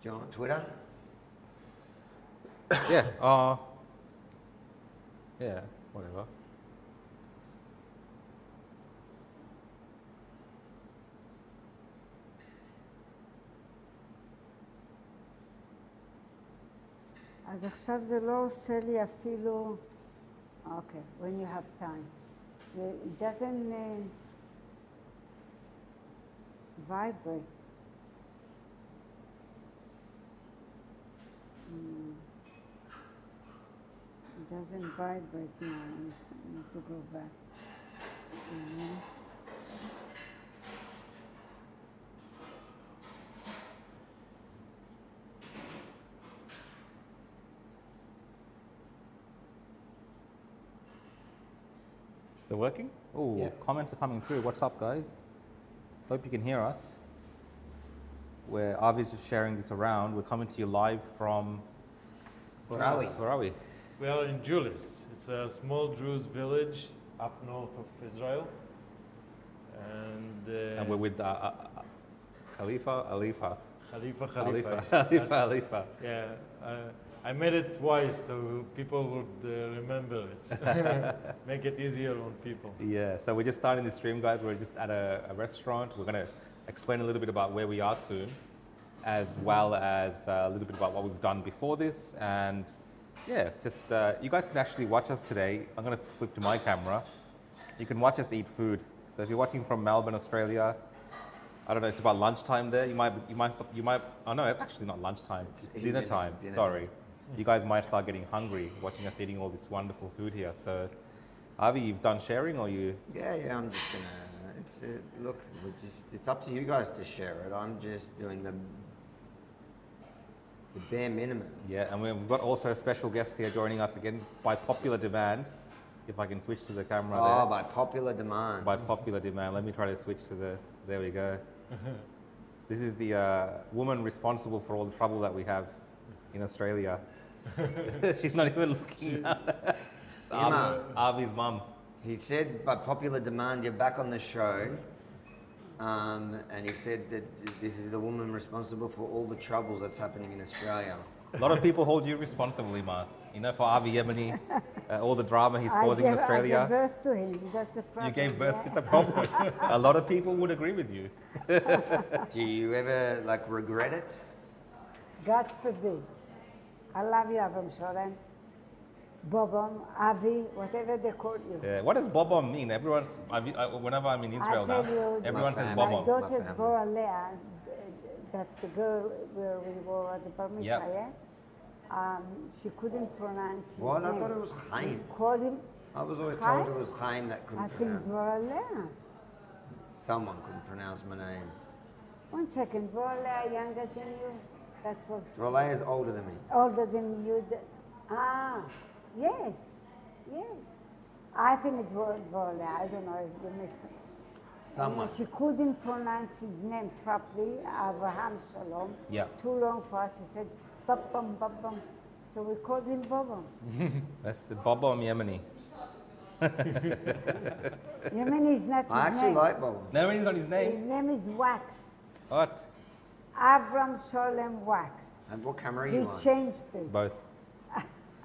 you on Twitter? Yeah. Yeah. Whatever. אז עכשיו זה לא עושה לי אפילו, אוקיי, when you have time. It doesn't vibrate. It doesn't vibrate now. I need to go back. Is it working? Oh, Yeah. Comments are coming through. What's up, guys? Hope you can hear us. Where Avi's just sharing this around. We're coming to you live from. Where are we? Where are we? We are in Druze. It's a small Druze village up north of Israel. And we're with Khalifa. Khalifa. Khalifa. Yeah, I made it twice so people would remember it. Make it easier on people. Yeah, so we're just starting the stream, guys. We're just at a restaurant. We're going to explain a little bit about where we are soon, as well as a little bit about what we've done before this. And yeah, just you guys can actually watch us today. I'm going to flip to my camera. You can watch us eat food. So if you're watching from Melbourne, Australia, I don't know, it's about lunchtime there. You might stop. Oh no, it's actually not lunchtime. It's dinner time. Sorry. You guys might start getting hungry watching us eating all this wonderful food here. So, Avi, you've done sharing, or you? Yeah, I'm just gonna. Look, it's up to you guys to share it. I'm just doing the bare minimum. Yeah, and we've got also a special guest here joining us again by popular demand. If I can switch to the camera there. By popular demand. By popular demand. Let me try to switch to the. There we go. This is the woman responsible for all the trouble that we have in Australia. She's not even looking. It's Avi's mum. He said, by popular demand, you're back on the show. And he said that this is the woman responsible for all the troubles that's happening in Australia. A lot of people hold you responsible, Iman. You know, for Avi Yemeni, all the drama he's causing in Australia. I gave birth to him. That's the problem. You gave birth. It's a problem. A lot of people would agree with you. Do you ever regret it? God forbid. I love you, Avram Sholem. Bobom, Avi, whatever they call you. Yeah. What does Bobom mean? Whenever I'm in Israel now, everyone says My Bobom. daughter Dvorah Leah, that the girl where we were at the bar mitzvah, yeah? She couldn't pronounce his What? name. I thought it was Chaim. Called him. I was always Chaim? told it was Chaim that couldn't I think pronounce. Dvorah Leah. Someone couldn't pronounce my name. 1 second, Dvorah Leah younger than you? That was Rolay is older than me. older than you. Yes. I think it's Dvorah Leah. I don't know if you mix it. Someone. She couldn't pronounce his name properly, Avraham Shalom. Yeah. Too long for her. She said, Babam, Babam. So we called him Babam. That's the Bobom Yemeni. Yemeni is not his I actually name. like Bob. Yemeni's not his His name. name is Wax. What? Avram Sholem Wax. And what camera are He you on? changed it. Both.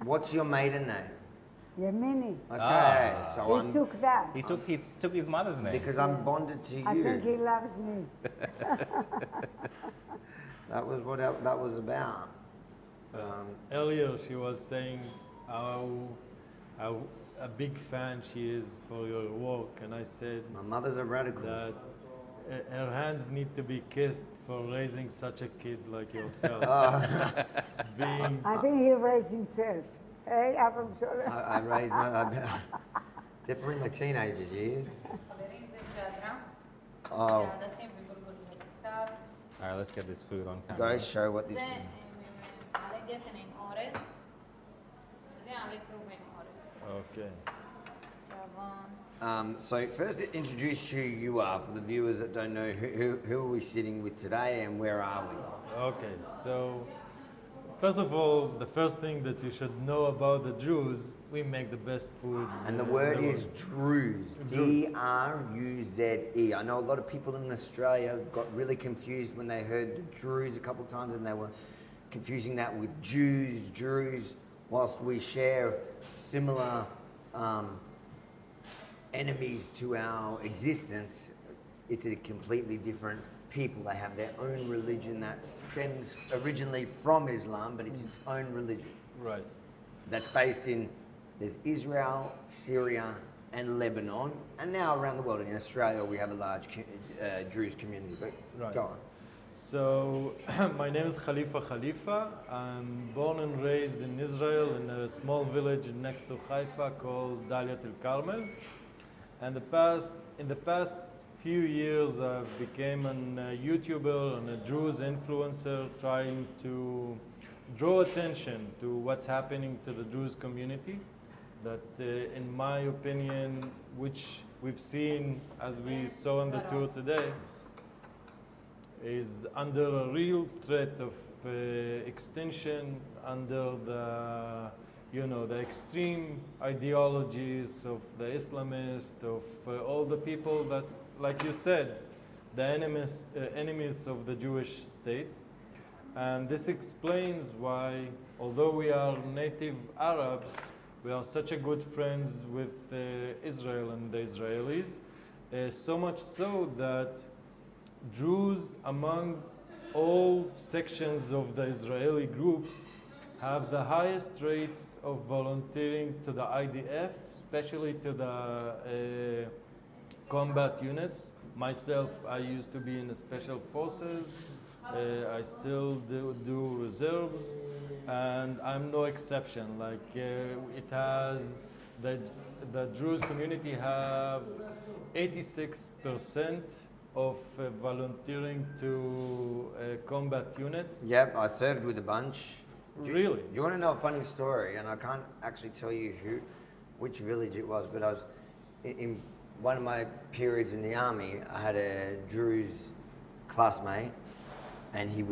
What's your maiden name? Yemeni. Okay, so He I'm took that. He took his mother's name. because I'm bonded to you. I think he loves me. That was what that was about. Earlier she was saying how a big fan she is for your work, and I said My mother's a radical. that her hands need to be kissed for raising such a kid like yourself. Being I think he raised himself. Hey, Avram Sholem. I raised definitely my teenagers years. Oh, All right, let's get this food on camera. guys, show what this. okay. So first, introduce who you are for the viewers that don't know. Who are we sitting with today, and where are we? Okay, so First of all, the first thing that you should know about the Druze, we make the best food. And the in word world. is Druze. D-R-U-Z-E. I know a lot of people in Australia got really confused when they heard the Druze a couple of times, and they were confusing that with Jews, Druze. Whilst we share similar enemies to our existence, it's a completely different people. They have their own religion that stems originally from Islam, but it's its own religion. Right. That's based in, there's Israel, Syria, and Lebanon, and now around the world. In Australia, we have a large Druze community, but Right. go on. So, my name is Khalifa. I'm born and raised in Israel in a small village next to Haifa called Daliat el-Carmel. And in the past few years, I've become a YouTuber and a Druze influencer, trying to draw attention to what's happening to the Druze community. That, in my opinion, which we've seen as we saw on the tour today, is under a real threat of extinction, under the the extreme ideologies of the Islamists, of all the people that, like you said, the enemies of the Jewish state. And this explains why, although we are native Arabs, we are such a good friends with Israel and the Israelis, so much so that Druze, among all sections of the Israeli groups, have the highest rates of volunteering to the IDF, especially to the combat units. Myself, I used to be in the special forces. I still do reserves, and I'm no exception. Like it has, the Druze community have 86% of volunteering to combat unit. Yep, I served with a bunch. Really? Do you want to know a funny story? And I can't actually tell you which village it was, but I was in one of my periods in the army. I had a Druze classmate, and he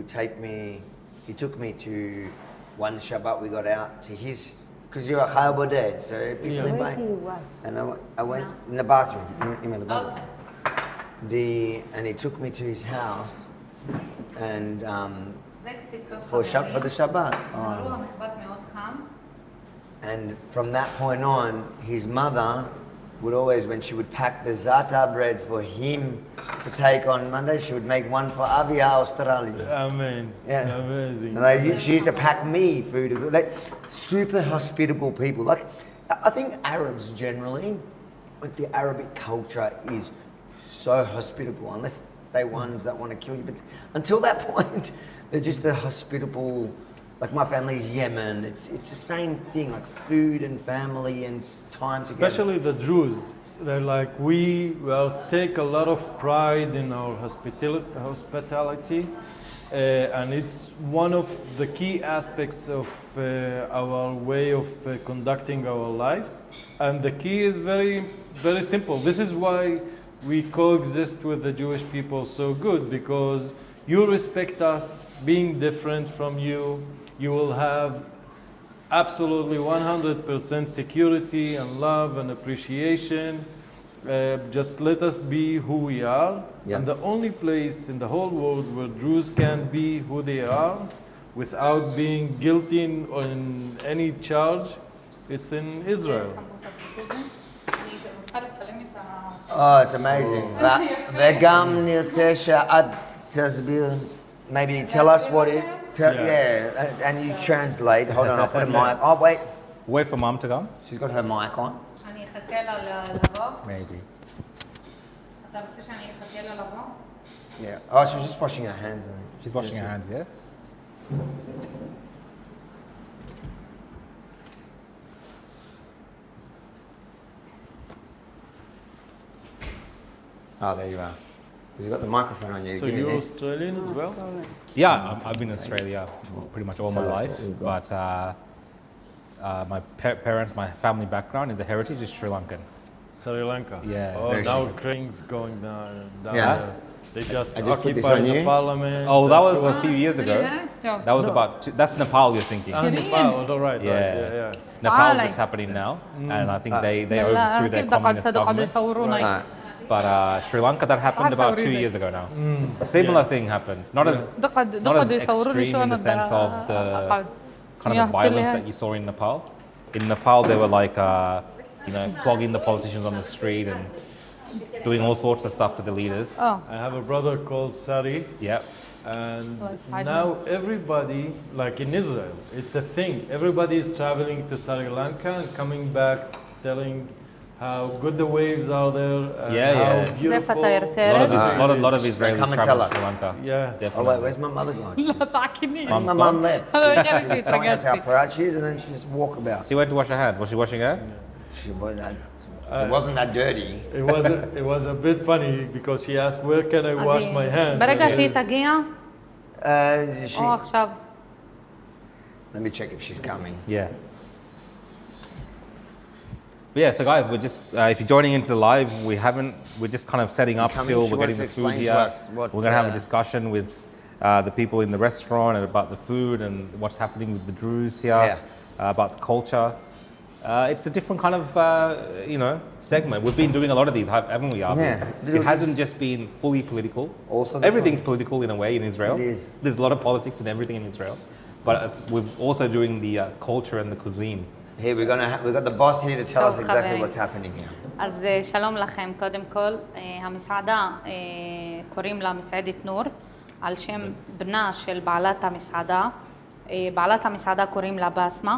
took me to one Shabbat. We got out to his, because you're a Chayil Boded, so people Yeah. in Where my, do you was? and I went in the bathroom, in the bathroom. And he took me to his house, and for the Shabbat. And from that point on, his mother would always, when she would pack the za'atar bread for him to take on Monday, she would make one for Avia Australia. Amen. Yeah. Amazing. So she used to pack me food. Like, super hospitable people. Like, I think Arabs generally, like the Arabic culture is so hospitable, unless they're ones that want to kill you. But until that point, they're just a hospitable, like my family's Yemen. It's the same thing, like food and family and time together. Especially the Druze. They're like, we take a lot of pride in our hospitality. And it's one of the key aspects of our way of conducting our lives. And the key is very, very simple. This is why we coexist with the Jewish people so good, because you respect us being different from you. You will have absolutely 100% security and love and appreciation. Just let us be who we are. Yeah. And the only place in the whole world where Druze can be who they are without being guilty in any charge, it's in Israel. Oh, it's amazing. וגם נרצה שאת תסביר, maybe tell us what it, yeah, and you translate. Hold on, I'll put a mic. Oh, wait. Wait for mom to come? She's got her mic on. אני אחכה לה לבוא? Maybe. אתה רוצה שאני אחכה לה לבוא? Yeah. Oh, she was just washing her hands. I think. She's washing her hands, yeah? Oh, there you are. Because you've got the microphone on you. So Give me you're that. Australian as well? Yeah, I've been in Australia pretty much all my Tell us life, what you've but my parents, my family background in the heritage is Sri Lankan. Sri Lanka. Yeah. Oh, Very now simple. Crane's going down Yeah. there. They just I just put this occupy on the you. parliament. Oh, that and was a few years ago. טוב. That was that's Nepal you're thinking. Nepal, all right, Yeah. yeah. Nepal is تعالي. just happening now, and I think they بسم الله. overthrew their كيف دقات communist صدق قاعد government. يصورونا But Sri Lanka, that happened about 2 years ago now. Similar thing happened. Not as not as extreme in the sense of the kind of violence that you saw in Nepal. In Nepal, they were like, flogging the politicians on the street and doing all sorts of stuff to the leaders. Oh. I have a brother called Sari, Yep. and I now everybody, like in Israel, it's a thing. Everybody is traveling to Sri Lanka and coming back, telling how good the waves are there, and Yeah, how yeah. beautiful. Lot of Israelis Come and travel tell to us. Sri Lanka. Yeah. Oh Definitely. wait, where's my mother gone? لا تعكنيش. Mum's My gone? mum left. She's telling us how proud she is, and then she just walk about. She went to wash her hands. Was she washing her hands? It wasn't that dirty. It was a bit funny because she asked, "Where can I wash my hands?" ברגע And שהיא then- תגיע, She, או עכשיו. let me check if she's coming. Yeah. But yeah, so guys, we're just, if you're joining into the live, we're just kind of setting up Coming, still, she we're wants getting to the food explain to here. us what, We're going to have a discussion with the people in the restaurant and about the food and what's happening with the Druze here, Yeah. about the culture. It's a different kind of, segment. We've been doing a lot of these, haven't we, Avi? Yeah. It hasn't just been fully political. Also the Everything's political in a way in Israel. It is. There's a lot of politics and everything in Israel. But we're also doing the culture and the cuisine. Here we've got the boss here to tell us טוב, exactly חברים. what's happening here. אז שלום לכם, קודם כל, המסעדה קוראים לה מסעדת נור, על שם בנה של בעלת המסעדה. בעלת המסעדה קוראים לה בסמה.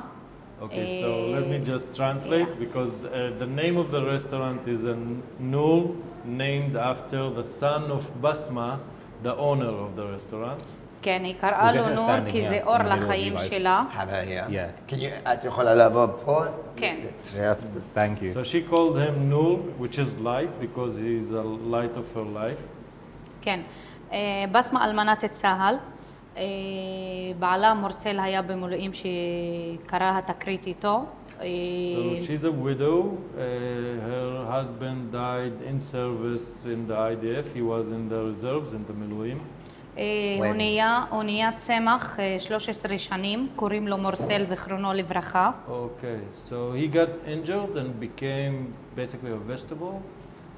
Okay, so let me just translate yeah. because the name of the restaurant is a Noor, named after the son of Basma, the owner of the restaurant. כן, היא קראה We'll get לו her נור standing כי here זה in אור the middle of you לחיים guys. שלה. Have her here. Yeah. Can you, את יכולה לבוא פה? כן. Thank you. So she called him Noor, which is light because he is a light of her life. כן. בסמה אלמנת צה"ל. בעלה מורסל היה במילואים שקרא התקרית איתו. So she's a widow. Her husband died in service in the IDF. He was in the reserves in the Miluim. אוניית צמח, 13 שנים, קוראים לו מורסל, זכרונו לברכה. Okay, so he got injured and became basically a vegetable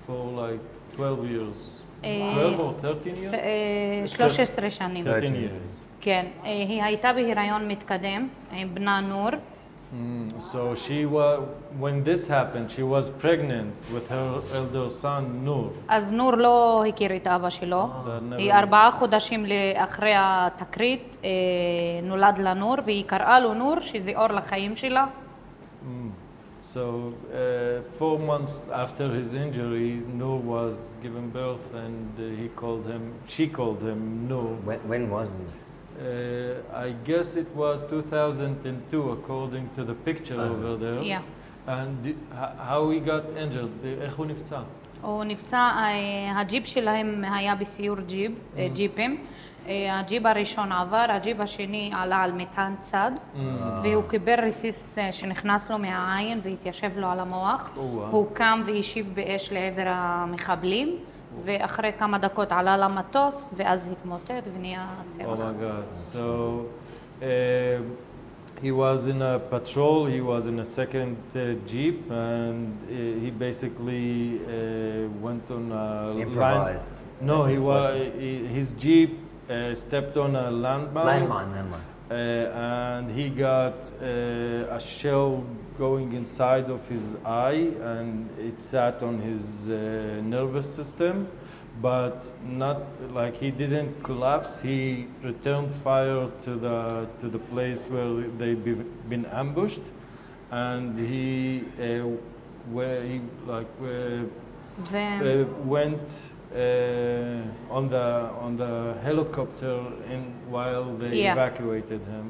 for like 12 years. 12 or 13 years? 13 שנים. 13 years. כן, היא הייתה בהיריון מתקדם עם בנה נור. So when this happened, she was pregnant with her elder son, Noor. אז נור לא הכיר את אבא שלו. היא 4 חודשים אחרי התקרית נולד לה נור, והיא קראה לו נור, שזה אור לחיים שלה. So 4 months after his injury, Noor was given birth, and she called him Noor. When was this? I guess it was 2002, according to the picture over there. Yeah. And how he got injured? איך הוא נפצע? הוא נפצע, הג'יפ שלהם היה בסיור ג'יפים. הג'יפ הראשון עבר, הג'יפ השני עלה על מטען צד, והוא קיבל רסיס שנכנס לו מהעין והתיישב לו על המוח. הוא קם והשיב באש לעבר המחבלים, ואחרי כמה דקות עלה למטוס, ואז התמוטט ונהיה צמח. Oh my God. So he was in a patrol, he was in a second jeep, and he basically went on a Improvised. No, his jeep stepped on a landmine. Landmine. And he got a shell going inside of his eye, and it sat on his nervous system, but not like he didn't collapse. He returned fire to the place where they've been ambushed, and he went on the helicopter while they evacuated him.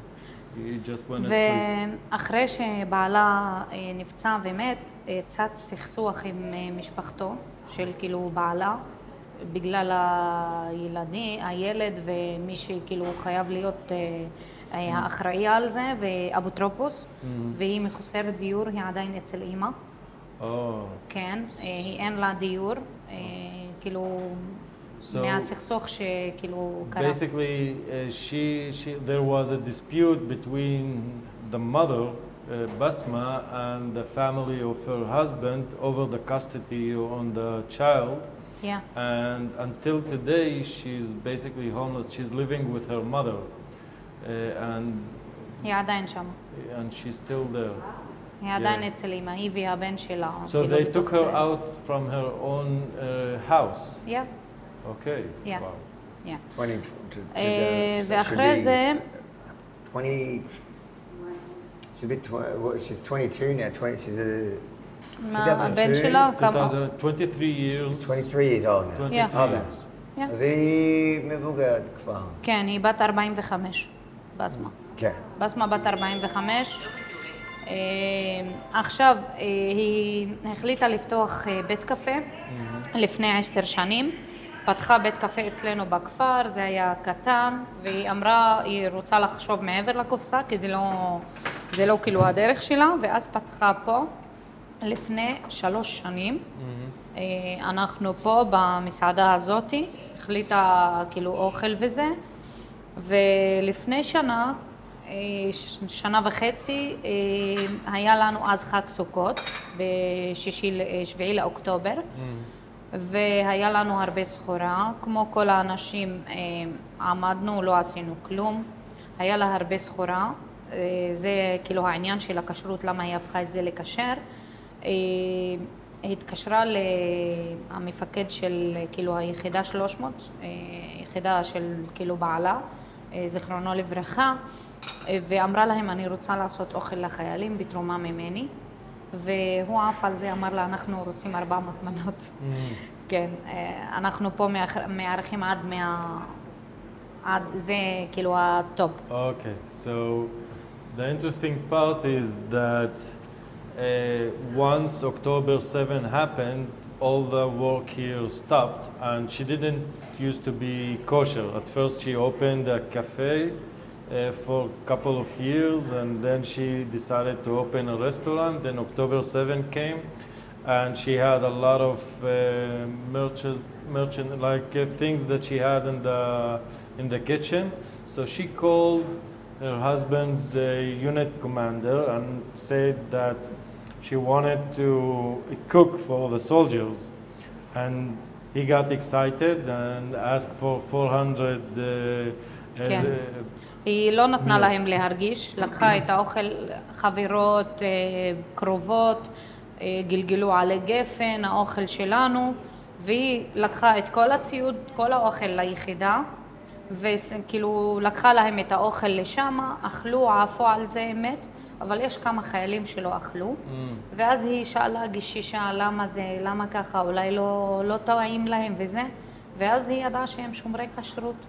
He just went asleep. ואחרי שבעלה נפצע ומת, צץ סכסוך עם משפחתו של כאילו בעלה, בגלל הילד ומי שכאילו חייב להיות האחראי על זה ואפוטרופוס, והיא מחוסרת דיור, היא עדיין אצל אמא. כן, אין לה דיור, כאילו So מהסכסוך שכאילו קרה. basically, there was a dispute between the mother, Basma, and the family of her husband over the custody on the child. Yeah. And until today, she's basically homeless. She's living with her mother, היא עדיין שם. and she's still there. היא עדיין אצל אמא, היא והבן שלה. So כאילו they בתוך took her זה. out from her own house. Yeah. Okay. Yeah. Wow. Yeah. 20 ואחרי זה, 20, she's 22 now, 20, she's a, הבן 2002, שלה כמה? 23 years. 23 years old now. 23 Yeah. years. אז היא מבוגרת כבר. כן, היא בת 45, בסמה. כן. בסמה בת 45. עכשיו, היא החליטה לפתוח בית קפה לפני 10 שנים. פתחה בית קפה אצלנו בכפר, זה היה קטן, והיא אמרה, היא רוצה לחשוב מעבר לקופסה, כי זה לא כאילו הדרך שלה, ואז פתחה פה לפני 3 שנים. אנחנו פה במסעדה הזאת, החליטה כאילו אוכל וזה, ולפני שנה וחצי, היה לנו אז חג סוכות, ב7 לאוקטובר, והיה לנו הרבה סחורה, כמו כל האנשים עמדנו, לא עשינו כלום, היה לה הרבה סחורה, זה כאילו העניין של הכשרות, למה היא הפכה את זה לכשר. היא התקשרה למפקד של כאילו היחידה 300, יחידה של כאילו בעלה, זיכרונו לברכה, ואמרה להם אני רוצה לעשות אוכל לחיילים בתרומה ממני, והוא עף על זה, אמר לה אנחנו רוצים 400 מנות. כן, אנחנו פה מארחים עד זה כאילו הטופ. Okay, so the interesting part is that once October 7 happened, all the work here stopped, and she didn't used to be kosher. At first she opened a cafe for a couple of years, and then she decided to open a restaurant. Then October 7 came, and she had a lot of merchant like things that she had in the kitchen. So she called her husband's unit commander and said that she wanted to cook for the soldiers, and he got excited and asked for 400 כן. היא לא נתנה להם להרגיש, לקחה את האוכל, חברות, קרובות, גלגלו עלי גפן, האוכל שלנו, והיא לקחה את כל הציוד, כל האוכל ליחידה, וכאילו לקחה להם את האוכל לשם, אכלו, עפו על זה אמת, אבל יש כמה חיילים שלא אכלו, ואז היא שאלה, גישישה, למה זה, למה ככה, אולי לא טועים להם וזה, ואז היא ידעה שהם שומרי כשרות.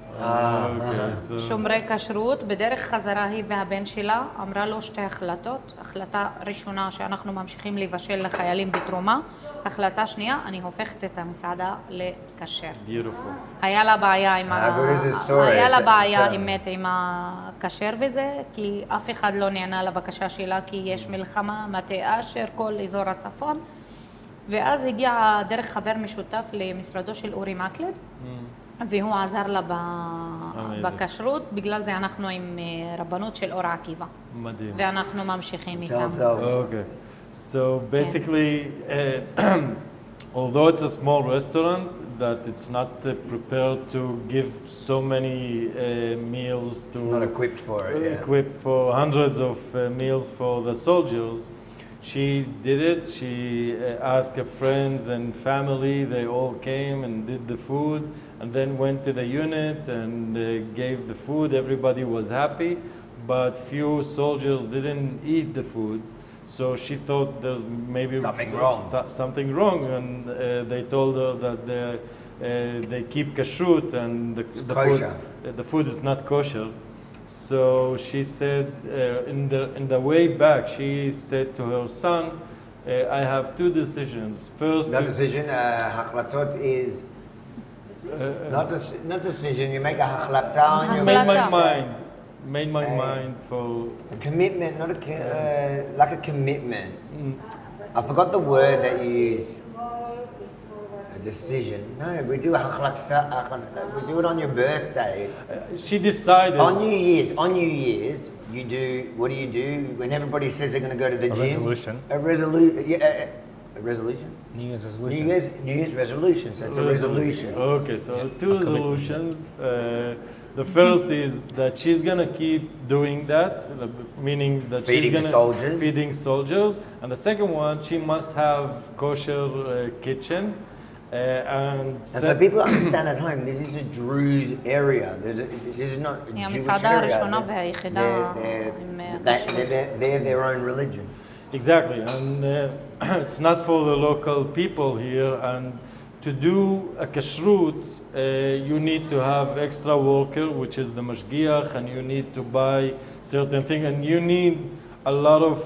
שומרי כשרות, בדרך חזרה היא והבן שלה אמרה לו 2 החלטות. החלטה ראשונה שאנחנו ממשיכים לבשל לחיילים בתרומה, החלטה שנייה, אני הופכת את המסעדה לכשר. היה לה בעיה עם הכשר וזה, כי אף אחד לא נענה לבקשה שלה, כי יש מלחמה, מטה אשר, כל אזור הצפון. ואז הגיע דרך חבר משותף למשרדו של אורי מקלב, והוא עזר לה בכשרות, בגלל זה אנחנו עם רבנות של אור עקיבא. מדהים. ואנחנו ממשיכים איתם. Okay. So basically, although it's a small restaurant, that it's not prepared to give so many meals to... It's not equipped for it, yeah. Equipped for hundreds of meals for the soldiers. She did it. She asked her friends and family. They all came and did the food, and then went to the unit and gave the food. Everybody was happy, but few soldiers didn't eat the food. So she thought there's maybe something wrong, and they told her that they keep kashrut and the food is not kosher. So she said, in the way back, she said to her son, I have 2 decisions. First, not decision. Hachlatot is not decision. You make a hachlata. You made my mind for a commitment, not like a commitment. I forgot the word that you used. a decision. No, we do we do it on your birthday. She decided. On New Year's, you do. What do you do when everybody says they're going to go to the A gym? resolution. A resolution. Yeah, a resolution. New Year's resolution. New Year's resolution. So it's a resolution. Okay, so two resolutions. The first is that she's gonna keep doing that, meaning that Feeding she's the gonna soldiers. feeding soldiers. And the second one, she must have kosher kitchen. And so people understand at home, this is a Druze area. This is not a היא Jewish המסעדה area. הראשונה והיחידה עם They're their own religion. Exactly, and it's not for the local people here. And to do a kashrut, you need to have extra worker, which is the mashgiach, and you need to buy certain thing, and you need a lot of,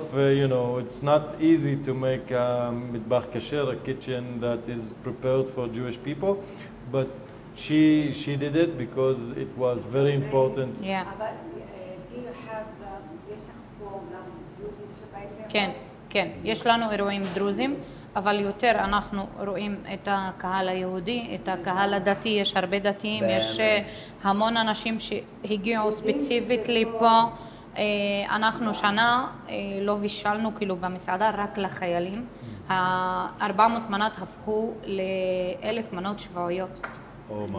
it's not easy to make a mitbach kasher, a kitchen that is prepared for Jewish people, but she did it because it was very important. Yeah. אבל do you have, יש לך פה גם דרוזים שבאים לאכול? כן, כן. יש לנו אירועים דרוזים, אבל יותר אנחנו רואים את הקהל היהודי, את הקהל הדתי, יש הרבה דתיים, יש המון אנשים שהגיעו ספציפית לפה. אנחנו שנה לא בישלנו כאילו במסעדה רק לחיילים. 400 מנות הפכו ל1,000 מנות שבועיות.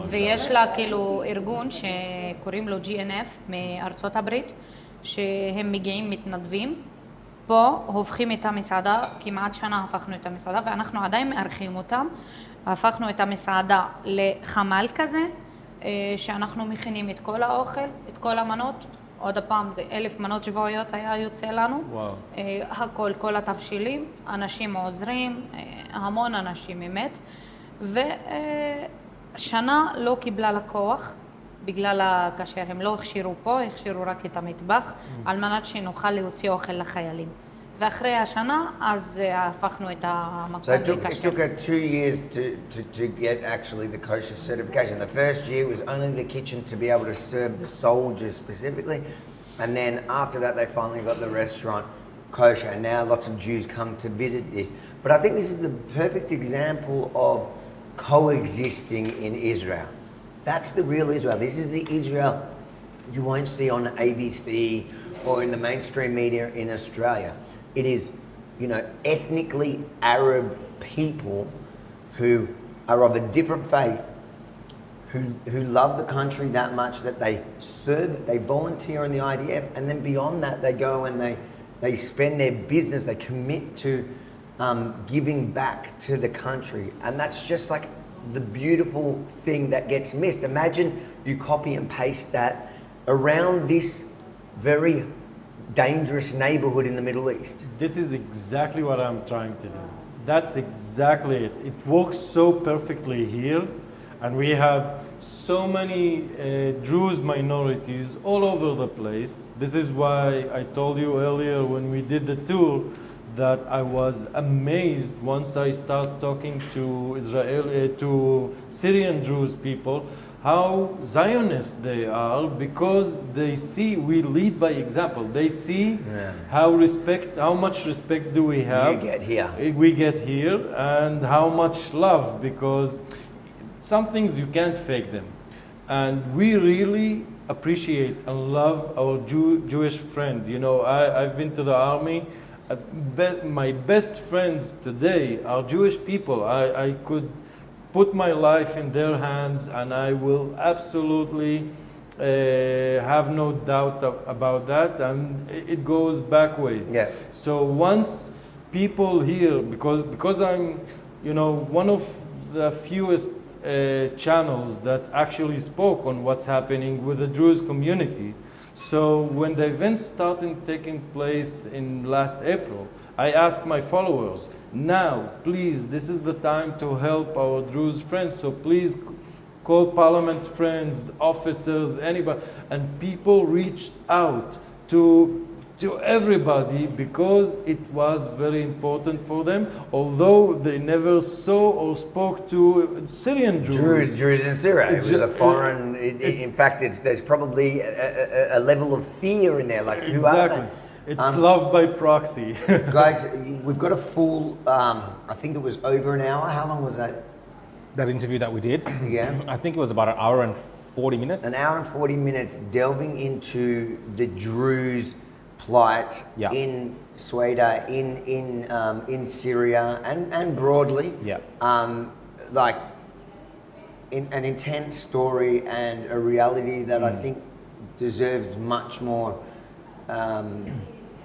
ויש לה כאילו ארגון שקוראים לו GNF מארצות הברית, שהם מגיעים מתנדבים. פה הופכים את המסעדה, כמעט שנה הפכנו את המסעדה, ואנחנו עדיין מארחים אותם. הפכנו את המסעדה לחמ"ל כזה, שאנחנו מכינים את כל האוכל, את כל המנות. עוד הפעם זה 1,000 מנות שבועיות היה יוצא לנו. וואו. הכל, כל התבשילים, אנשים עוזרים, המון אנשים באמת. ושנה לא קיבלה לקוח, בגלל כאשר הם לא הכשירו פה, הכשירו רק את המטבח, על מנת שנוכל להוציא אוכל לחיילים. ואחרי השנה, אז הפכנו את המקום לכשר. It took her 2 years to get actually the kosher certification. The first year was only the kitchen to be able to serve the soldiers specifically. And then after that, they finally got the restaurant kosher. And now lots of Jews come to visit this. But I think this is the perfect example of coexisting in Israel. That's the real Israel. This is the Israel you won't see on ABC or in the mainstream media in Australia. It is, ethnically Arab people who are of a different faith, who love the country that much that they serve, they volunteer in the IDF, and then beyond that they go and they spend their business, they commit to giving back to the country. And that's just like the beautiful thing that gets missed. Imagine you copy and paste that around this very dangerous neighborhood in the Middle East. This is exactly what I'm trying to do. That's exactly it. It works so perfectly here, and we have so many Druze minorities all over the place. This is why I told you earlier when we did the tour that I was amazed once I start talking to to Syrian Druze people, how Zionist they are, because they see we lead by example. They see how much respect do we have. We get here, and how much love, because some things you can't fake them, and we really appreciate and love our Jewish friend. I've been to the army. My best friends today are Jewish people. I could put my life in their hands, and I will absolutely have no doubt about that, and it goes back ways. Yeah. So once people here, because I'm, one of the fewest channels that actually spoke on what's happening with the Druze community. So when the events started taking place in last April, I asked my followers, now, please, this is the time to help our Druze friends, so please call parliament friends, officers, anybody. And people reached out to everybody because it was very important for them, although they never saw or spoke to Syrian Jews. Druze in Syria. It was a foreign. In fact, there's probably a level of fear in there. Like, who are they? It's love by proxy. Guys, we've got a full. I think it was over an hour. How long was that? that interview that we did. Yeah. I think it was about an hour and 40 minutes. An hour and 40 minutes delving into the Druze plight Yeah. in Sweden, in Syria, and broadly. Yeah. Like in an intense story and a reality that I think deserves much more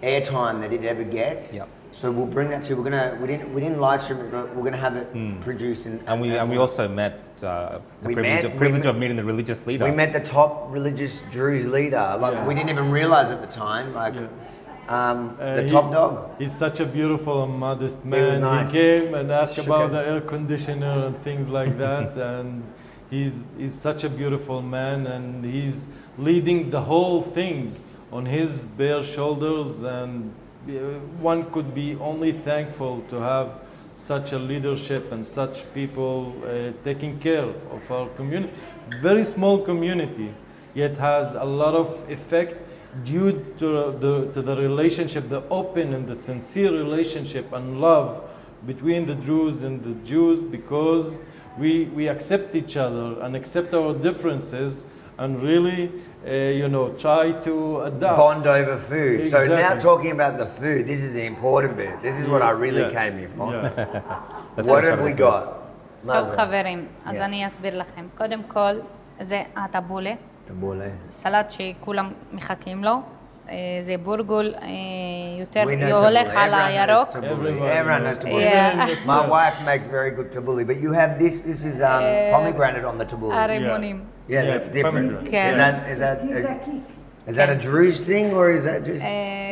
airtime than it ever gets. Yep. So we'll bring that to you. We didn't live stream it, but we're gonna have it produced And we also met the We privilege, met- privilege we of meeting the religious leader. We met the top religious Druze leader. Like Yeah. we didn't even realize at the time. Like the He- top dog. He's such a beautiful and modest was man. nice. He came and asked Shook about hand. the air conditioner and things like that. And he's such a beautiful man, and he's leading the whole thing on his bare shoulders. And one could be only thankful to have such a leadership and such people taking care of our community. Very small community, yet has a lot of effect due to the relationship, the open and the sincere relationship and love between the Druze and the Jews, because we accept each other and accept our differences and really, try to adapt. Bond over food. So now Exactly. talking about the food, this is the important bit. This is what I really Yeah. came here for. Yeah. Let's What get have we started. got? טוב Mazel. חברים, אז Yeah. אני אסביר לכם. קודם כל, זה הטבולה, Tabbouleh. סלט שכולם מחכים לו. זה בורגול יותר We know הולך tabbouleh. על Everyone knows הירוק. tabbouleh. Everyone knows tabbouleh. Yeah. My wife makes very good tabbouleh, but you have this. This is pomegranate on the tabbouleh. הרימונים. Yeah, Yeah, that's different. pomegranate. Okay. Is that Gives a kick. is that a Druze thing or is that just?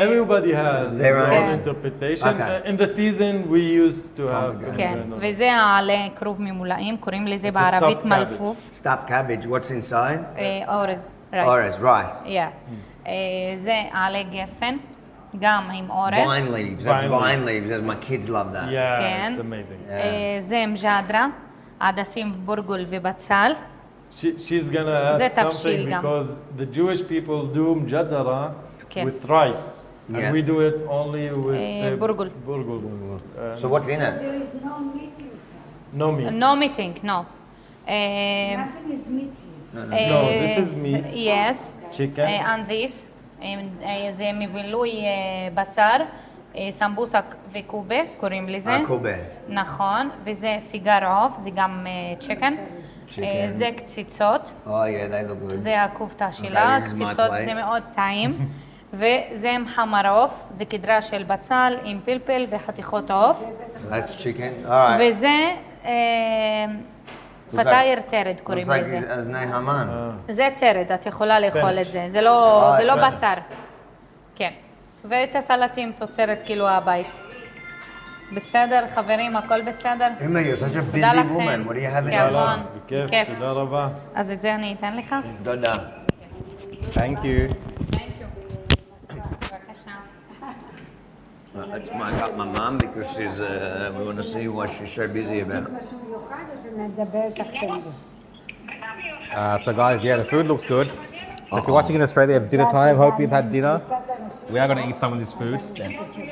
Everybody has Their their own. own interpretation. Okay. In the season, we used to have כן, pomegranate. וזה העלה כרוב ממולאים, קוראים לזה It's a בערבית stuffed מלפוף. Stuffed cabbage. What's inside? אורז, רייס. Orez, rice. Yeah. זה עלה גפן, גם עם אורז. Vine leaves. That's Vine vine leaves. My kids love that. Yeah, כן. it's amazing. זה מג'דרה, הדסים בורגול ובצל. She's gonna זה ask תבשיל something גם. because the Jewish people do mjadara כן. with rice, Yeah. and we do it only with burgul. burgul. So what's in it? There is no meat inside. No meat. No meeting, no. Nothing is meat here. No, this is meat. Yes. Chicken. And this. זה מבילוי בשר, סמבוסק וקובה, קוראים לזה. Kobe. נכון, וזה סיגר עוף, זה גם צ'יקן. זה קציצות, Oh yeah, they look good. זה הכופתה שלה, this is my קציצות plate. זה מאוד טעים. וזה מחמר עוף, זה קדרה של בצל עם פלפל וחתיכות עוף. So that's chicken. All right. וזה פתאיר טרד Looks קוראים like לזה. it's aznei haman. זה טרד, את יכולה לאכול את זה, זה לא זה לא ספנץ'. בשר. כן. ואת הסלטים תוצרת כאילו הבית. בסדר, חברים, הכל בסדר? Emma, you're such a תודה busy לכם. woman. What do you have in כן. your נכון. בכיף, כיף. תודה רבה. אז את זה אני אתן לך. Dada. Thank you. בבקשה. Let's mic up my mum because she's. We want to see what she's so busy about. משהו מיוחד או שנדבר תחשבי? So guys, yeah, the food looks good. So if you're watching in Australia, it's dinner time. Hope you've had dinner. We are going to eat some of this food.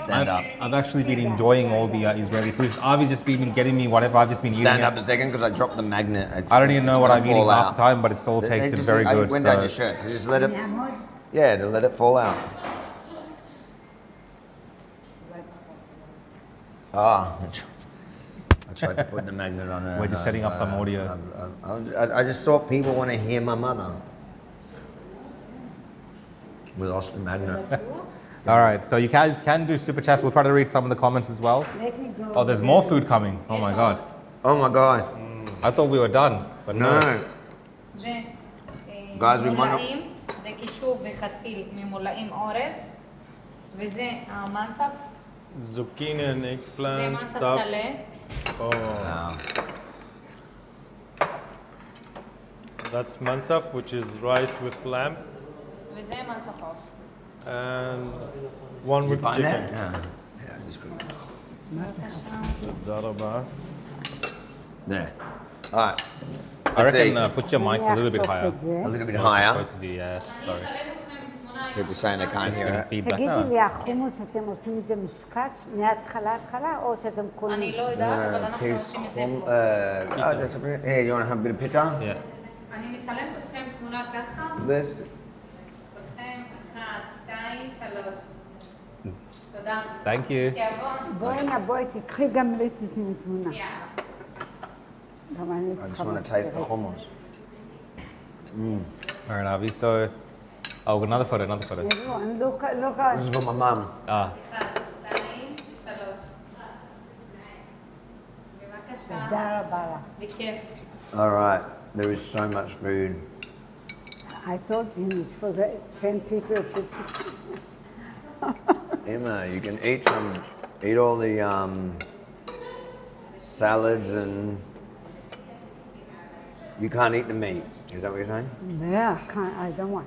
Stand up. I've actually been enjoying all the Israeli foods. Avi's just been getting me whatever I've just been eating. Stand it. up a second because I dropped the magnet. I don't even know what I'm eating half the time, but it's all They tasted just- very I good. went down So your shirt, so just let it. יעמוד. Yeah, to let it fall out. Ah, I tried to put the magnet on her. We're just setting up some audio. I just thought people want to hear my mother. We lost the magnet. all right, so you guys can do super chats. We'll try to read some of the comments as well. Let me go. Oh, there's more food coming. Oh my god. Oh my god. I thought we were done, but no. No. זה Guys, we might not- מולאים, זה קישוב וחציל ממולאים אורז. וזה המסף, Zucchini and זה eggplant מסף stuff. טלה. Oh, that's mansaf, which is rice with lamb, וזה מסף עוף. and one with Find chicken. that? Yeah, just put it תודה רבה. there. All right. I Let's reckon eat. put your mics a little bit נחטוף higher. את זה. A little bit higher. Both of you, yeah, sorry. People saying they can't hear it. Feedback. תגידי No. לי, החומוס, אתם עושים את זה מסקאץ' מההתחלה, או שאתם קונים? אני לא יודעת, אבל אנחנו Peace. עושים את זה פה. That's a bit. Here, you want to have a bit of picture? Yeah. אני מצלמת אתכם תמונה ככה. This. אתכם, 1, 2, 3. תודה. Thank you. תיאבון. בואי, תקחי גם לי תתני תמונה. יאללה. גם אני I just צריכה want to taste the מסקרת. hummus. All right, Avi. So, oh, another photo. אני לא This is for my mum. 1, 2, 3. בבקשה. תודה רבה לך. בכיף. All right. There is so much food. I told him it's for the 10 people, 50 people. Emma, you can eat all the salads and you can't eat the meat. Is that what you're saying? Yeah, I don't want.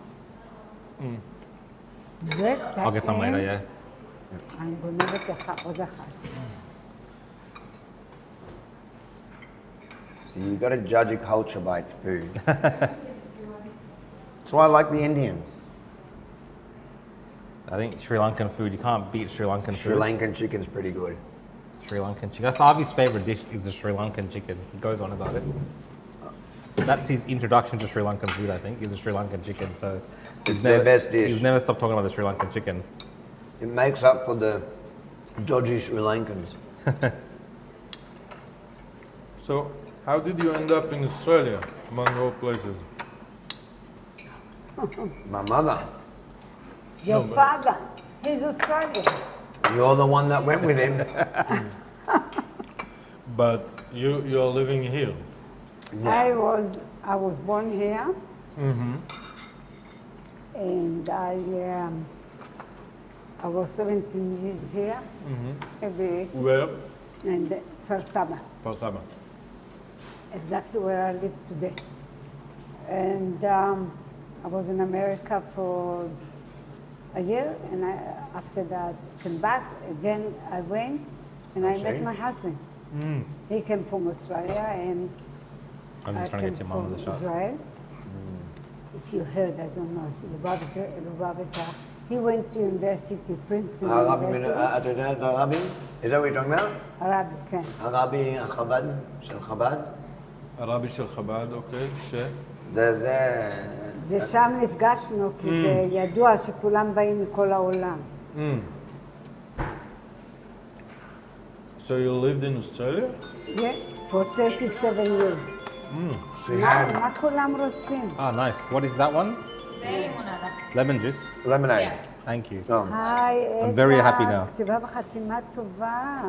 I'll get some later, yeah. אני גונבת לך עוד אחד. So you got to judge a culture by its food. That's why I like the Indians. I think Sri Lankan food, you can't beat Sri Lankan Sri food. Lankan chicken's pretty good. Sri Lankan chicken. That's Avi's favorite dish is the Sri Lankan chicken. He goes on about it. That's his introduction to Sri Lankan food, I think, is the Sri Lankan chicken. So It's their best dish. He's never stopped talking about the Sri Lankan chicken. It makes up for the dodgy Sri Lankans. So, how did you end up in Australia, among all places? My mother. Your father, he's Australian. You're the one that went with him. But you're living here. I was born here. And I was 17 years here. Every Where? and for summer, For summer. exactly where I live today. And I was in America for a year, and after that came back again. I went, and I met see. my husband. He came from Australia, and I'm just I trying to came get your mum on from the shot. Israel. If you heard, I don't know, if Lubavitcher, he went to university, Princeton University. Is that what you're talking about? Arabic, כן. Arabi Chabad, Shel Chabad? הרבי של חב"ד, אוקיי, זה שם נפגשנו, כי זה ידוע שכולם באים מכל העולם. So you lived in Australia? Yeah, for 37 years. מה כולם רוצים? Ah, nice. What is that one? זה לימונדה. Lemon juice. Lemonade. Thank you. Oh. היי, I'm very happy now. כתיבה בחתימה טובה.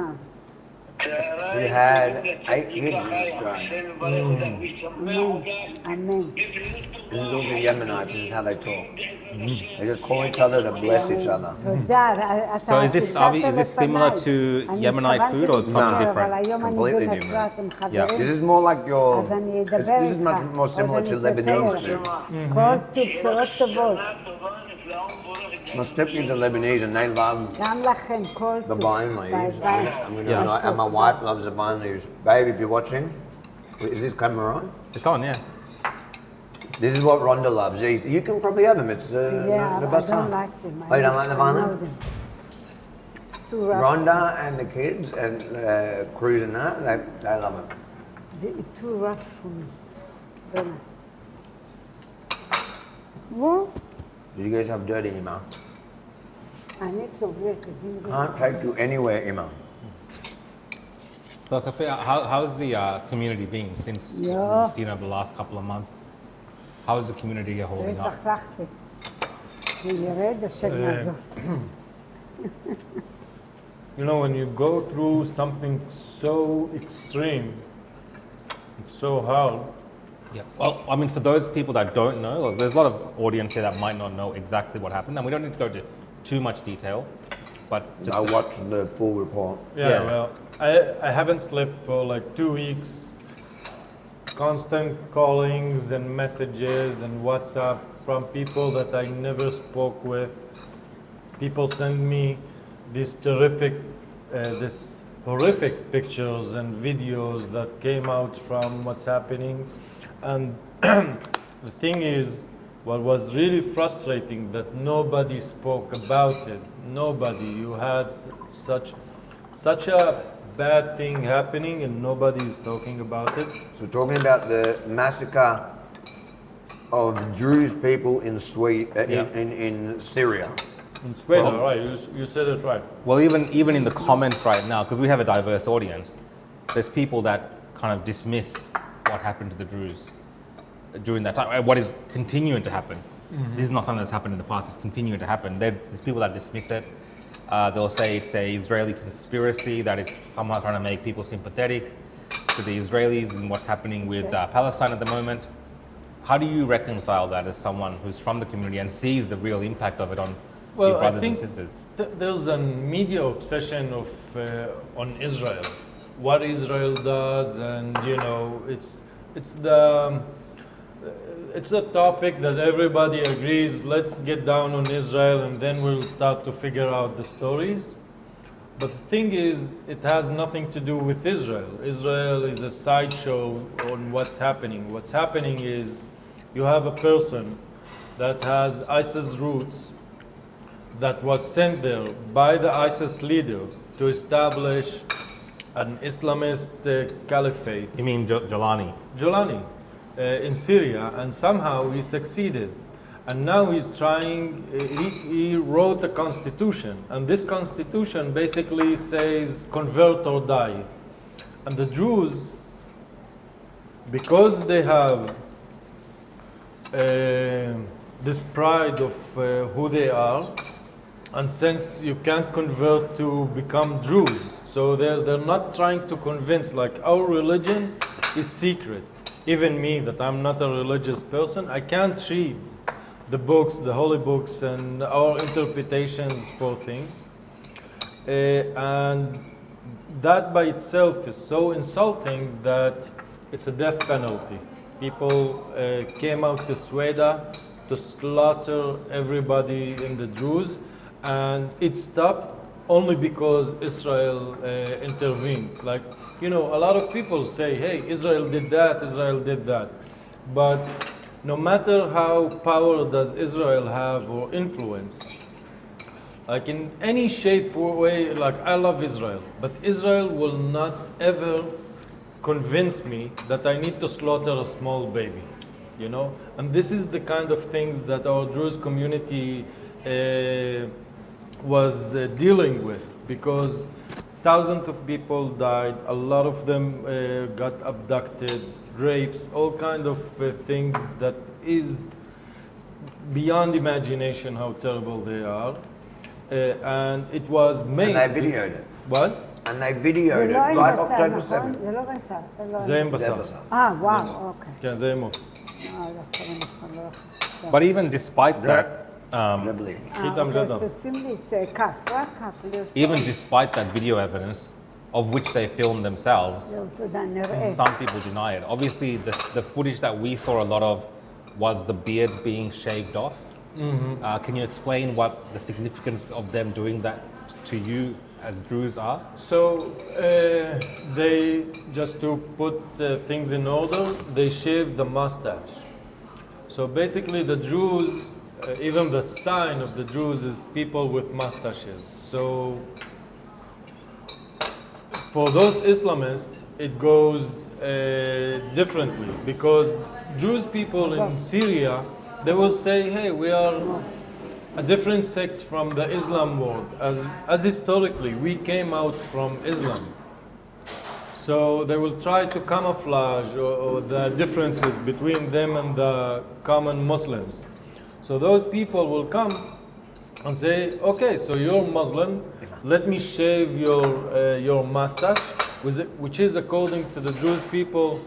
She had 8 kids in Australia. אמן. This is all the Yemenites, this is how they talk. They just call each other to bless each other. תודה. So is this, Avi, is this similar to Yemenite food or something אבל different? היום אני Completely בנצרת עם Yeah, חברים. this is more like your. אז אני אדבר This is איתך. much more similar to עוד אני Lebanese אתצייר. food. כל טוב, בשורות טובות. My stepkids are Lebanese and they love גם לכם, כל the טוב. vine ביי leaves. ביי. And my wife loves the vine leaves. Babe, if you're watching, is this camera on? It's on, yeah. This is what Rhonda loves. These. You can probably have them. It's Yeah, the I best don't time. like them. Oh, you don't like the I vine? know them. It's too rough. Rhonda and the kids and Cruz and that, they love it. It's too rough for me. Really. What? Did you guys have dirty, Emma? אני צוברת. Can't take you anywhere, Emma. So, Kafia, how's the community been since Yeah. we've seen over the last couple of months? How is the community holding up? התלכלכתי. זה ירד, השם יעזור. You know, when you go through something so extreme, it's so hard. Yeah. Well, I mean, for those people that don't know, like, there's a lot of audience here that might not know exactly what happened, and we don't need to go into too much detail, but just I watched the full report. Yeah, Yeah. well, I haven't slept for like 2 weeks. Constant callings and messages and WhatsApp from people that I never spoke with. People send me these horrific pictures and videos that came out from what's happening. And the thing is, what was really frustrating that nobody spoke about it. Nobody. You had such a bad thing happening and nobody is talking about it. So talking about the massacre of Druze people in in Syria. In Sweden, right? You said it right. Well, even in the comments right now, because we have a diverse audience, there's people that kind of dismiss what happened to the Druze during that time, and what is continuing to happen. This is not something that's happened in the past, it's continuing to happen. There's people that dismiss it. They'll say it's a Israeli conspiracy, that it's somehow trying to make people sympathetic to the Israelis and what's happening with Palestine at the moment. How do you reconcile that as someone who's from the community and sees the real impact of it on your Well, brothers I think and sisters? There's a media obsession of on Israel, what Israel does, and you know, it's a topic that everybody agrees. Let's get down on Israel, and then we'll start to figure out the stories. But the thing is, it has nothing to do with Israel. Israel is a sideshow on what's happening. What's happening is you have a person that has ISIS roots, that was sent there by the ISIS leader to establish an Islamist caliphate. You mean Jolani? Jolani in Syria, and somehow he succeeded. And now he's trying, he wrote a constitution, and this constitution basically says convert or die. And the Druze, because they have this pride of who they are, and since you can't convert to become Druze, so they're not trying to convince, like our religion is secret. Even me, that I'm not a religious person, I can't read the books, the holy books, and our interpretations for things. And that by itself is so insulting that it's a death penalty. People came out to Sweden to slaughter everybody in the Druze, and it stopped only because Israel intervened. Like, you know, a lot of people say, hey, Israel did that, Israel did that. But no matter how power does Israel have or influence, like in any shape or way, like I love Israel, but Israel will not ever convince me that I need to slaughter a small baby, you know? And this is the kind of things that our Druze community was dealing with, because thousands of people died, a lot of them got abducted, rapes, all kind of things that is beyond imagination how terrible they are. And it was made... And they videoed it. What? And they videoed זה it, לא עם like בשר, October נכון? 7th. זה לא בשר. זה לא זה עם עם בשר. וואו, אוקיי. כן, זה עם עוף. עכשיו אני כבר לא... But even despite that, זה בלי. חיטם אוקיי, ג'דם. אז תשים לי את כף, רק כף. even despite that video evidence of which they filmed themselves, זהו, תודה, נראה. some people deny it. Obviously, the footage that we saw a lot of was the beards being shaved off. Can you explain what the significance of them doing that to you as Druze are? So they, just to put things in order, they shaved the mustache. So basically the Druze, even the sign of the Druze is people with mustaches. So for those Islamists, it goes differently, because Druze people in Syria, they will say, hey, we are a different sect from the Islam world, as historically we came out from Islam. So they will try to camouflage or the differences between them and the common Muslims. So those people will come and say, okay, so you're Muslim, let me shave your mustache, which is, according to the Druze people,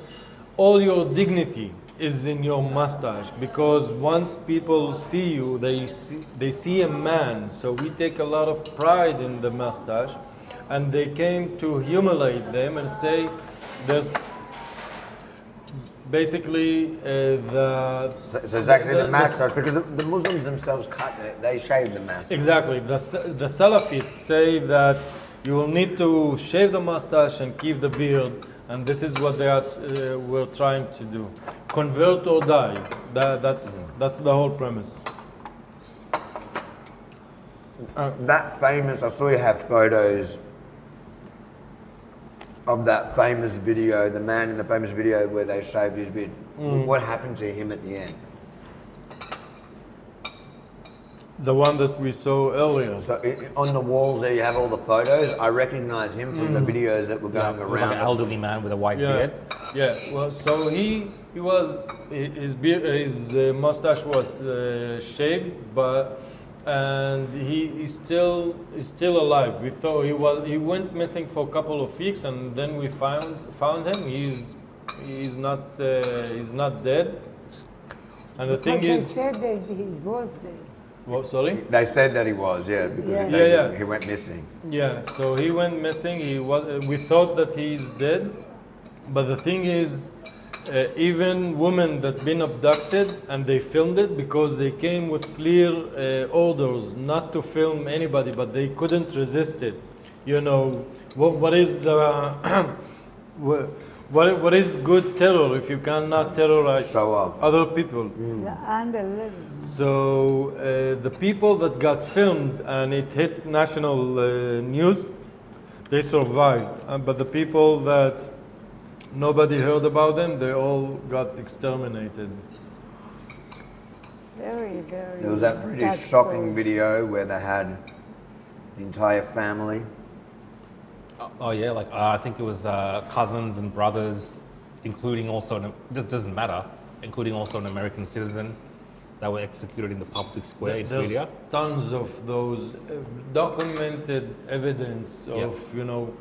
all your dignity is in your mustache, because once people see you, they see a man. So we take a lot of pride in the mustache, and they came to humiliate them and say there's basically So it's actually the mustache, because the Muslims themselves cut it, they shave the mustache. Exactly. The Salafists say that you will need to shave the mustache and keep the beard, and this is what they are were trying to do: convert or die. That's the whole premise. That famous, I saw you have photos of that famous video, the man in the famous video where they shaved his beard. What happened to him at the end? The one that we saw earlier. So on the walls there, you have all the photos. I recognize him from the videos that were going It was like around. an elderly man with a white Yeah, beard. yeah. Well, so he was his beard, his mustache was shaved, but and he's still alive. We thought he went missing for a couple of weeks, and then we found him. He's not dead. And the thing is, they said that he was dead. well, sorry. They said that he was, yeah, because Yeah. he went missing. Yeah, so he went missing. We thought that he's dead, but the thing is, even women that been abducted and they filmed it because they came with clear orders not to film anybody, but they couldn't resist it. You know, what is the what is good terror if you cannot terrorize Show off. other people? Unbelievable. So the people that got filmed and it hit national news, they survived. But the people that nobody heard about them, they all got exterminated. Very, very. There was that pretty sad shocking story. video where they had the entire family. Oh yeah, like I think it was cousins and brothers, including also it doesn't matter, including also an American citizen that were executed in the public square in There's Syria. tons of those documented evidence Yeah. of, you know,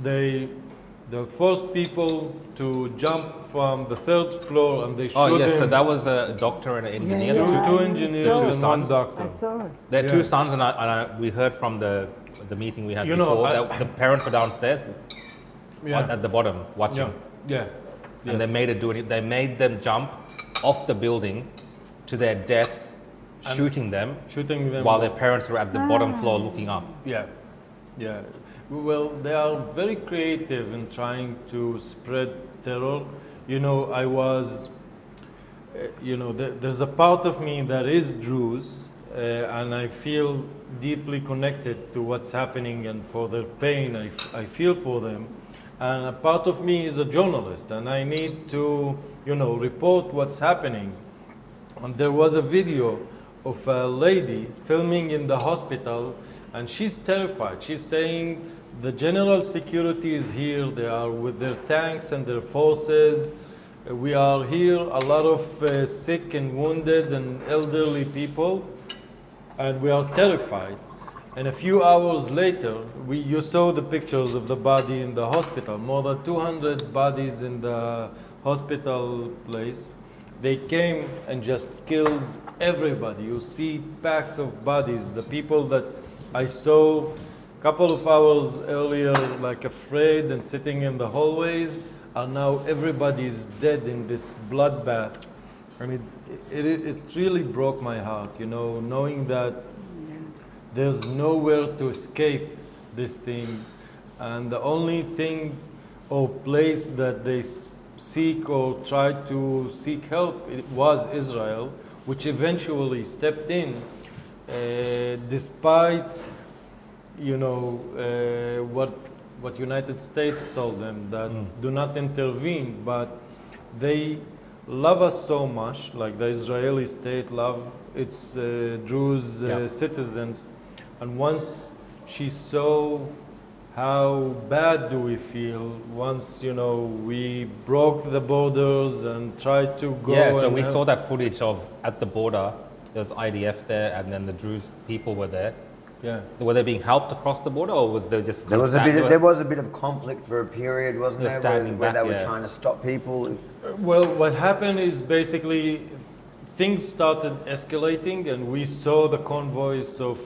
the first people to jump from the third floor and they shoot Oh yes, so him. that was a doctor and an engineer. Yeah, the yeah. Two I engineers saw and one sons. doctor. I saw it. Their Yeah. two sons, and we heard from the meeting we had You know, before. I- That the parents were downstairs Yeah. at the bottom watching, Yeah. and they made it do it. They made them jump off the building to their death, shooting them Shooting them while their parents were at the bottom floor looking up. Yeah, yeah. Well, they are very creative in trying to spread terror. You know, there's a part of me that is Druze, and I feel deeply connected to what's happening and for their pain. I feel for them. And a part of me is a journalist, and I need to, report what's happening. And there was a video of a lady filming in the hospital, and she's terrified. She's saying the general security is here. They are with their tanks and their forces. We are here, a lot of sick and wounded and elderly people, and we are terrified. And a few hours later, you saw the pictures of the body in the hospital, more than 200 bodies in the hospital place. They came and just killed everybody. You see packs of bodies. The people that I saw a couple of hours earlier, like afraid and sitting in the hallways, are now everybody is dead in this bloodbath. I mean, it really broke my heart, knowing that there's nowhere to escape this thing. And the only thing or place that they seek or try to seek help, it was Israel, which eventually stepped in, despite what United States told them, that do not intervene. But they love us so much, like the Israeli state love its Druze citizens. And once she saw how bad do we feel once, we broke the borders and tried to go. Yeah, so and we help. saw that footage of at the border. There's IDF there, and then the Druze people were there. Yeah. Were they being helped across the border, or was there just There was a bit of conflict for a period, wasn't They're there? standing Where back, they were yeah. trying to stop people. Well, what happened is basically things started escalating, and we saw the convoys of,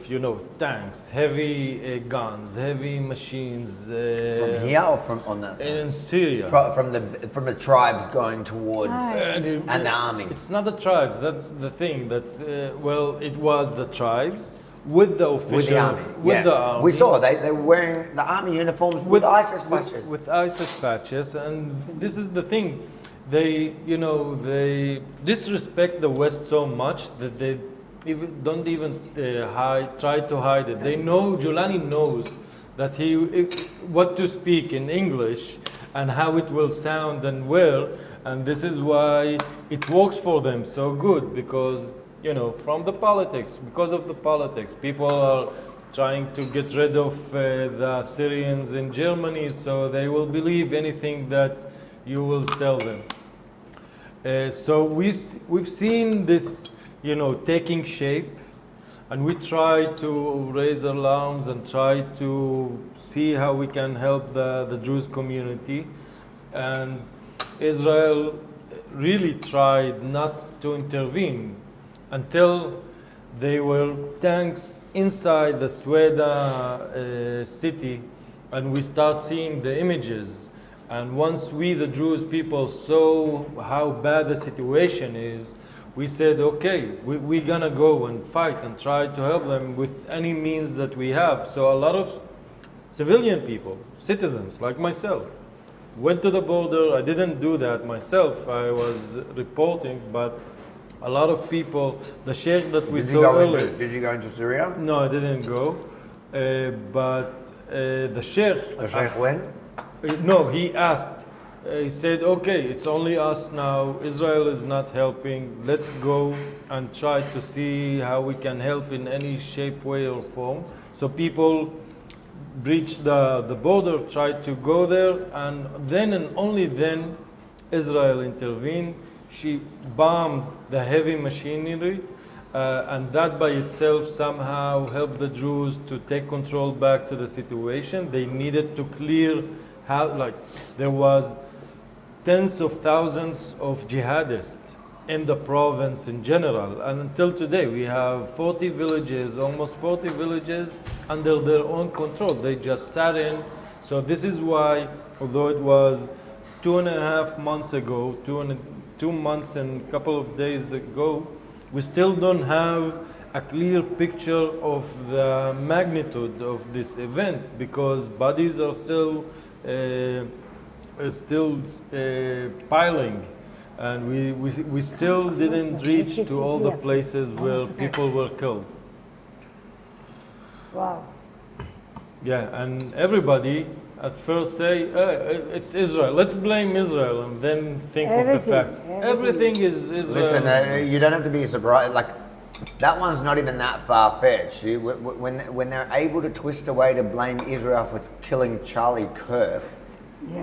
tanks, heavy guns, heavy machines. From here or from on that side? In Syria. From the tribes going towards And an army. It's not the tribes. That's the thing. It was the tribes, with the official, with the army. with yeah. the army. We saw they were wearing the army uniforms with ISIS patches. With ISIS patches, and this is the thing. They disrespect the West so much that they don't even try to hide it. They know, Giuliani knows that what to speak in English and how it will sound and where, and this is why it works for them so good, because because of the politics, people are trying to get rid of the Syrians in Germany, so they will believe anything that you will sell them. So we've seen this, taking shape, and we try to raise alarms and try to see how we can help the Druze community. And Israel really tried not to intervene until there were tanks inside the Sweda city, and we start seeing the images. And once we, the Druze people, saw how bad the situation is, we said, okay, we're gonna go and fight and try to help them with any means that we have. So a lot of civilian people, citizens like myself, went to the border. I didn't do that myself, I was reporting, but a lot of people, the sheikh that we saw earlier. Did you go into Syria? No, I didn't go. But the sheikh. The sheikh when? No, he asked. He said, okay, it's only us now. Israel is not helping. Let's go and try to see how we can help in any shape, way, or form. So people breached the border, tried to go there, and then and only then Israel intervened. She bombed the heavy machinery, and that by itself somehow helped the Druze to take control back to the situation. They needed to clear there was tens of thousands of jihadists in the province in general, and until today we have almost 40 villages under their own control. They just sat in. So this is why, although it was 2.5 months ago, 2 months and a couple of days ago, we still don't have a clear picture of the magnitude of this event, because bodies are still piling, and we still didn't reach to all the places where people were killed. Wow. Yeah, and everybody at first say, it's Israel, let's blame Israel, and then think of the facts. Everything is Israel. Listen, you don't have to be surprised. Like, that one's not even that far-fetched. When they're able to twist a way to blame Israel for killing Charlie Kirk,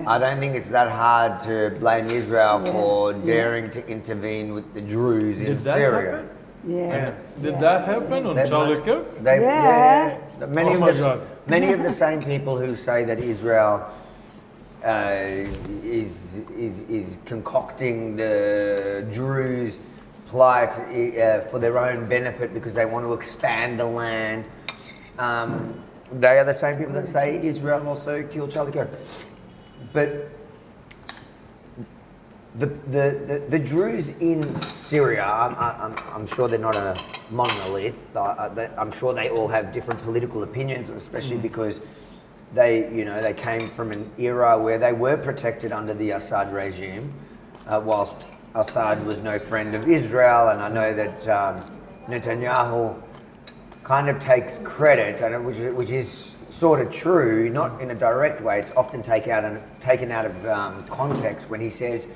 I don't think it's that hard to blame Israel for daring to intervene with the Druze in Syria. Happen? Did that happen on Charlie Kirk? Many of the same people who say that Israel is concocting the Druze plight for their own benefit because they want to expand the land. They are the same people that say Israel also killed Charlie Kirk. But the Druze in Syria, I'm sure they're not a monolith. I'm sure they all have different political opinions, especially because they came from an era where they were protected under the Assad regime, whilst Assad was no friend of Israel. And I know that Netanyahu kind of takes credit, and which is sort of true, not in a direct way. It's often taken out of context when he says,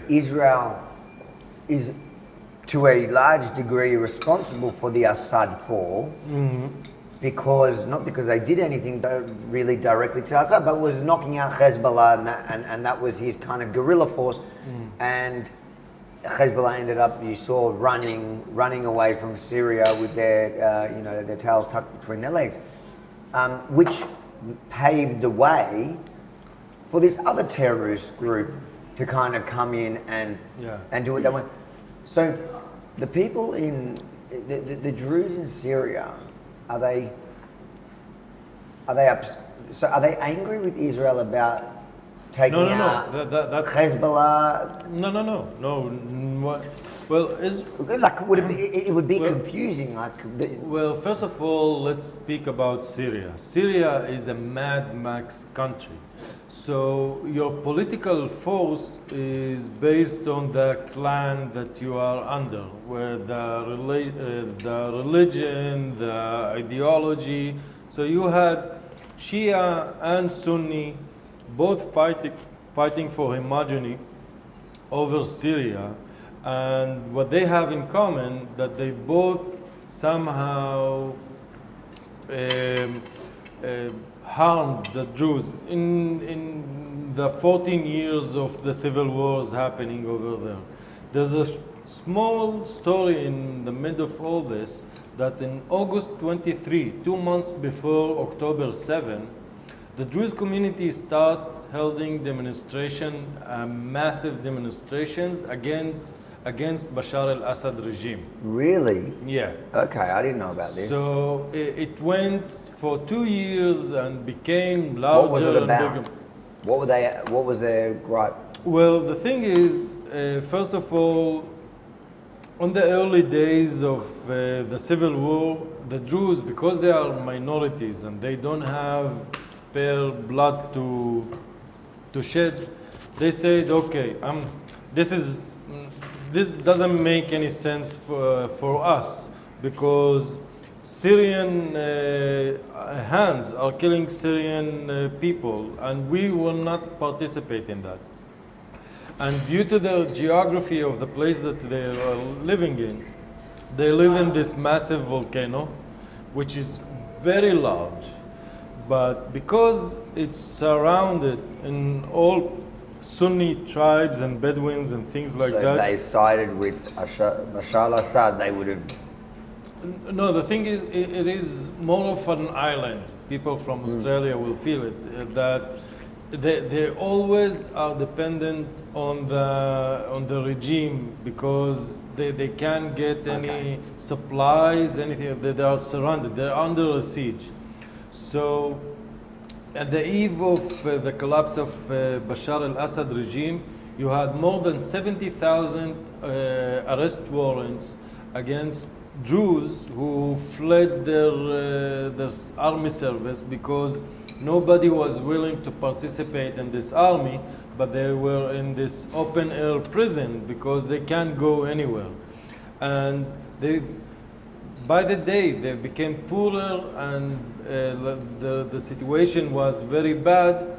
Israel is to a large degree responsible for the Assad fall, not because they did anything really directly to Assad, but was knocking out Hezbollah, and that was his kind of guerrilla force. And Hezbollah ended up, you saw, running away from Syria with their tails tucked between their legs, which paved the way for this other terrorist group to kind of come in and do it that way. So the people in the Druze in Syria, are they angry with Israel about taking No, no, no. out That's Hezbollah? no. Well, Like, it would be confusing. Like, well, first of all, let's speak about Syria. Syria is a Mad Max country. So your political force is based on the clan that you are under, where the religion, the ideology. So you had Shia and Sunni both fighting for homogeneity over Syria. And what they have in common, that they both somehow harmed the Druze in the 14 years of the civil wars happening over there. There's a small story in the middle of all this, that in August 23, 2 months before October 7, the Druze community start holding demonstration, massive demonstrations against Bashar al-Assad regime. really? Yeah. Okay, I didn't know about this. So it went for 2 years and became larger What was it and about? bigger. What was their gripe? Well, the thing is, first of all, on the early days of the civil war, the Druze, because they are minorities and they don't have spare blood to shed, they said, okay, this doesn't make any sense for us, because Syrian hands are killing Syrian people, and we will not participate in that. And due to the geography of the place that they are living in, they live in this massive volcano, which is very large. But because it's surrounded in all Sunni tribes and Bedouins and things like So that. if they sided with Bashar al-Assad, they would have... No, the thing is, it is more of an island. People from Australia will feel it, that they always are dependent on the regime, because they can't get any supplies, anything. They are surrounded. They're under a siege. So at the eve of the collapse of Bashar al-Assad regime, you had more than 70,000 arrest warrants against Druze who fled their army service, because nobody was willing to participate in this army, but they were in this open air prison because they can't go anywhere. And by the day they became poorer, and the situation was very bad,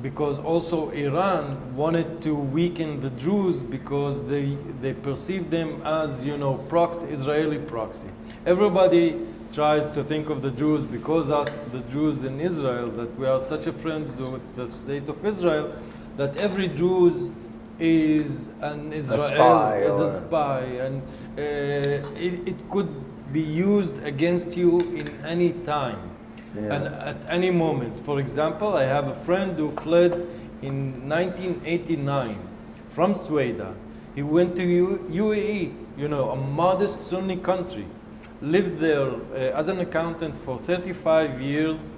because also Iran wanted to weaken the Druze, because they perceived them as, proxy, Israeli proxy. Everybody tries to think of the Druze, because us, the Druze in Israel, that we are such a friends with the state of Israel, that every Druze is an Israel, is a spy, and it could be used against you in any time. Yeah. And at any moment. For example, I have a friend who fled in 1989 from Sweden. He went to UAE, a modest Sunni country, lived there as an accountant for 35 years,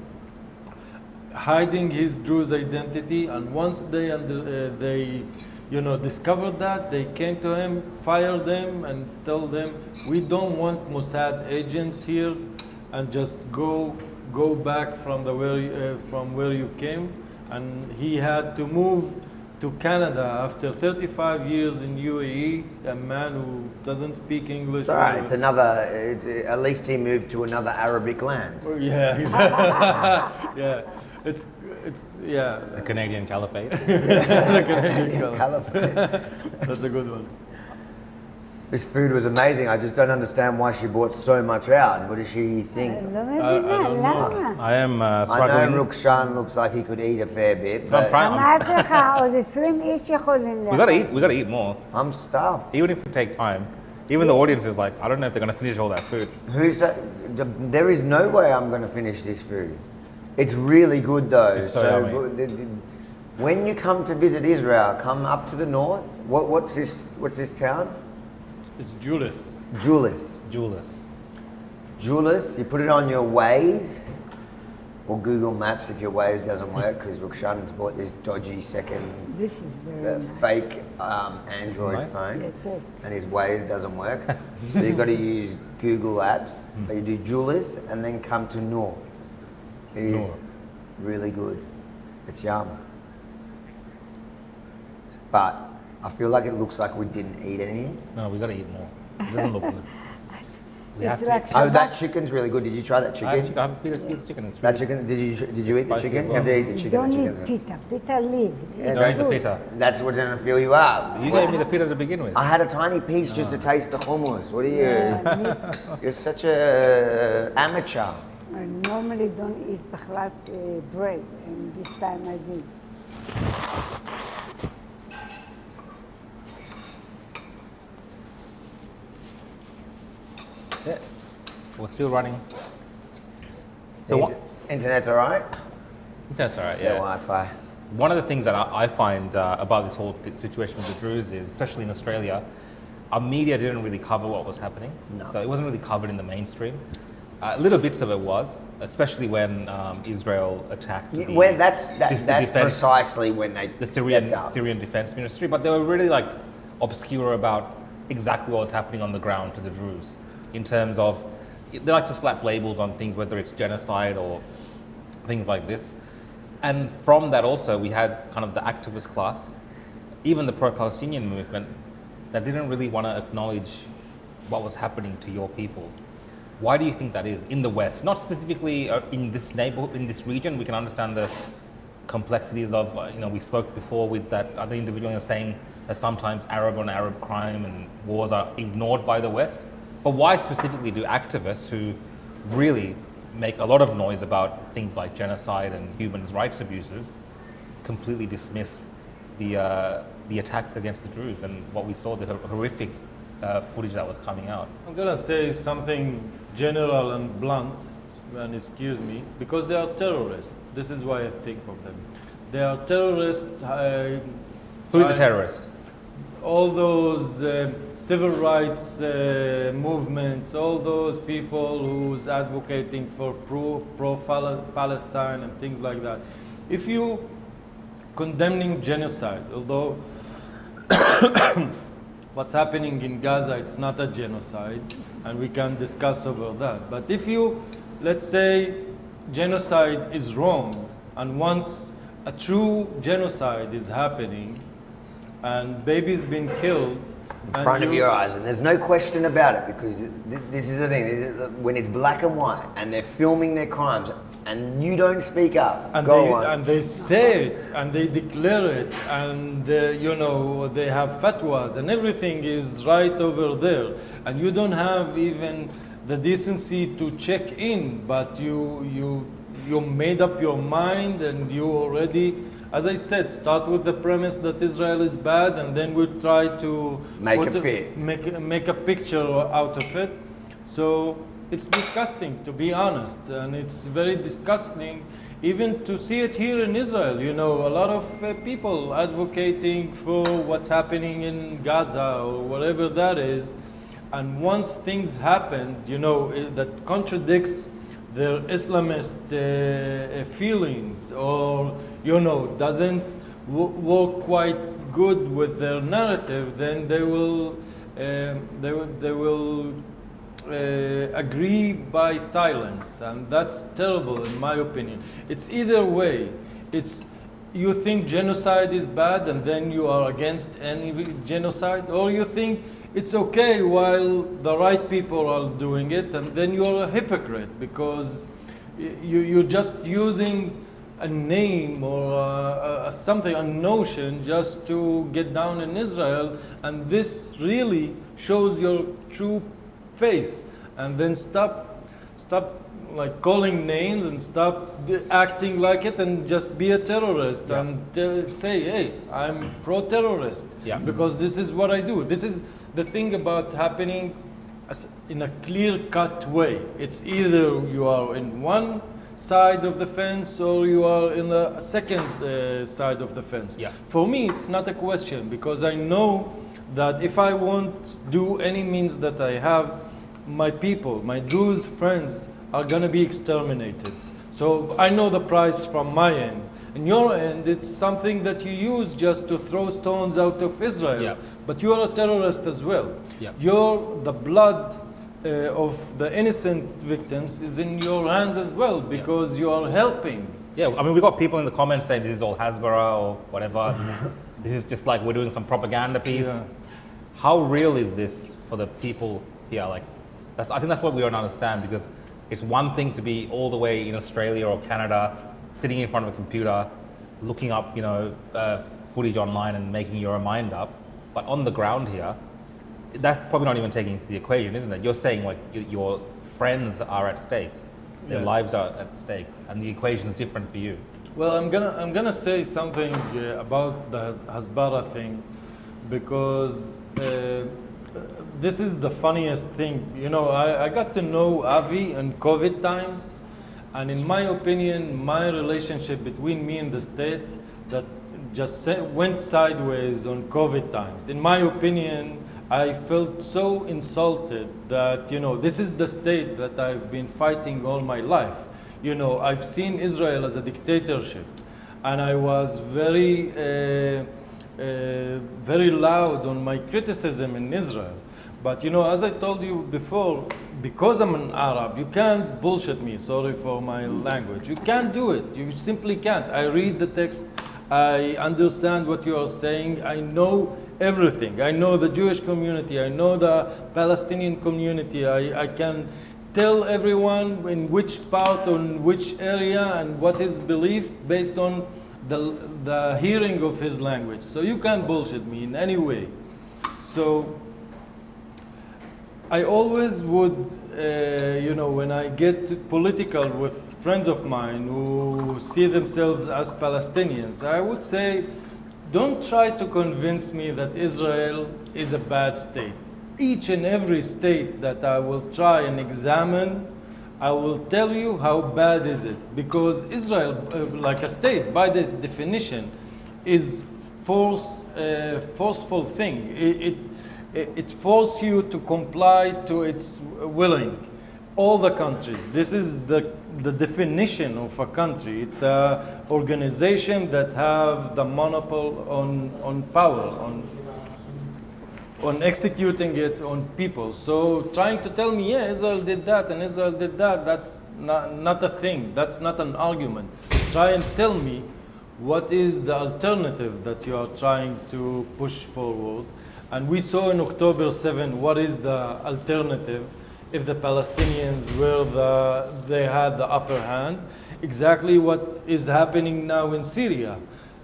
hiding his Druze identity. And once they discovered that, they came to him, fired them, and told them, we don't want Mossad agents here, and just go back from where you came. And he had to move to Canada after 35 years in UAE, a man who doesn't speak English. It's all right, at least he moved to another Arabic land. Yeah, yeah. It's The Canadian Caliphate. the Canadian color. California. That's a good one. This food was amazing. I just don't understand why she bought so much out. What does she think? לא מבינה, למה? I am I struggling. know Rukshan looks like he could eat a fair bit, No, I'm but trying. אמרתי לך, עוד 20 איש יכולים We gotta eat more. I'm stuffed. Even if we take time, even the audience is like, I don't know if they're gonna finish all that food. There is no way I'm going to finish this food. It's really good though. It's so yummy. When you come to visit Israel, come up to the north. What's this town? It's Julius. Julius. Julius. Julius. You put it on your Waze. or Google Maps if your Waze doesn't work, because Rukshan's bought this dodgy second This is very nice. fake Android Nice. phone, Yeah, good. and his Waze doesn't work. So you've got to use Google Apps. But you do Julis and then come to Noor. It is Noor. really good. It's yum. But I feel like it looks like we didn't eat anything. No, we got to eat more. It doesn't look good. We have It's to. like Oh, that Shabbat. chicken's really good. Did you try that I have, chicken? I have a piece of chicken. It's That really- chicken, did you eat the Spicy chicken? as You have to well. eat the chicken. Don't The eat chicken's pita. Pita leave. Yeah, Don't eat the food. pita. That's what's gonna fill you up. You gave me the pita to begin with. I had a tiny piece just to taste the hummus. What are you? Yeah, meat. You're such a amateur. I normally don't eat בכלל bread, and this time I did. Yeah. We're still running. The So what? internet's all right. That's all right. Yeah, Yeah. Wi-Fi. One of the things that I find about this whole situation with the Druze is, especially in Australia, our media didn't really cover what was happening. No. So it wasn't really covered in the mainstream. Little bits of it was, especially when Israel attacked the, Well, that's the that's defense- precisely when they the Syrian stepped up. Syrian Defense Ministry, but they were really like obscure about exactly what was happening on the ground to the Druze, in terms of they like to slap labels on things, whether it's genocide or things like this. And from that also, we had kind of the activist class, even the pro-Palestinian movement, that didn't really want to acknowledge what was happening to your people. Why do you think that is in the West? Not specifically in this neighborhood, in this region. We can understand the complexities of, we spoke before with that other individual saying that sometimes Arab on Arab crime and wars are ignored by the West. But why specifically do activists who really make a lot of noise about things like genocide and human rights abuses completely dismiss the attacks against the Druze and what we saw, the horrific footage that was coming out? I'm gonna say something general and blunt, and excuse me, because they are terrorists. This is why I think of them. They are terrorists. Who is a terrorist? All those civil rights movements, all those people who's advocating for pro-Palestine and things like that. If you condemning genocide, although what's happening in Gaza, it's not a genocide, and we can discuss over that. But if you, let's say, genocide is wrong, and once a true genocide is happening, and babies being killed In front of your eyes, and there's no question about it, because this is the thing, when it's black and white and they're filming their crimes and you don't speak up, and go they, on. and they say it and they declare it, and they have fatwas and everything is right over there, and you don't have even the decency to check in, but you made up your mind, and you already, as I said, start with the premise that Israel is bad, and then we try to Make put it fit. make a picture out of it. So it's disgusting, to be honest, and it's very disgusting even to see it here in Israel. A lot of people advocating for what's happening in Gaza or whatever that is, and once things happen, that contradicts their Islamist feelings, or doesn't work quite good with their narrative, then they will agree by silence, and that's terrible in my opinion. It's either way. It's you think genocide is bad and then you are against any genocide, or you think it's okay while the right people are doing it, and then you're a hypocrite because you're just using a name or something, a notion, just to get down in Israel, and this really shows your true face. And then stop like calling names, and stop acting like it, and just be a terrorist. Yeah. And say, hey, I'm pro-terrorist, Yeah. because this is what I do. This is the thing about happening in a clear-cut way. It's either you are in one side of the fence or you are in a second side of the fence. Yeah. For me, it's not a question, because I know that if I won't do any means that I have, my people, my Druze friends, are going to be exterminated. So I know the price from my end. In your end, it's something that you use just to throw stones out of Israel. Yeah. But you're a terrorist as well. Yeah. The blood of the innocent victims is in your hands as well because you are helping. Yeah, I mean, we got people in the comments saying this is all Hasbara or whatever. This is just like we're doing some propaganda piece. Yeah. How real is this for the people here? Like, I think that's what we don't understand, because it's one thing to be all the way in Australia or Canada, sitting in front of a computer, looking up, footage online and making your own mind up. But on the ground here, that's probably not even taking into the equation, isn't it? You're saying like your friends are at stake, their lives are at stake, and the equation is different for you. Well, I'm gonna say something about the Hasbara thing, because this is the funniest thing. I got to know Avi in COVID times, and in my opinion, my relationship between me and the state that just went sideways on COVID times. In my opinion, I felt so insulted that, this is the state that I've been fighting all my life. I've seen Israel as a dictatorship, and I was very, very loud on my criticism in Israel. But, as I told you before, because I'm an Arab, you can't bullshit me, sorry for my language. You can't do it, you simply can't. I read the text, I understand what you are saying, I know everything. I know the Jewish community, I know the Palestinian community, I can tell everyone in which part, on which area, and what his belief based on the hearing of his language. So you can't bullshit me in any way. So I always would, when I get political with friends of mine who see themselves as Palestinians, I would say, don't try to convince me that Israel is a bad state. Each and every state that I will try and examine, I will tell you how bad is it. Because Israel, like a state, by the definition, is forceful thing. It forces you to comply to its willing. All the countries. This is the definition of a country. It's an organization that have the monopoly on power, on executing it on people. So trying to tell me, Israel did that and Israel did that, that's not a thing. That's not an argument. Try and tell me what is the alternative that you are trying to push forward. And we saw in October 7 what is the alternative if the Palestinians they had the upper hand. Exactly what is happening now in Syria.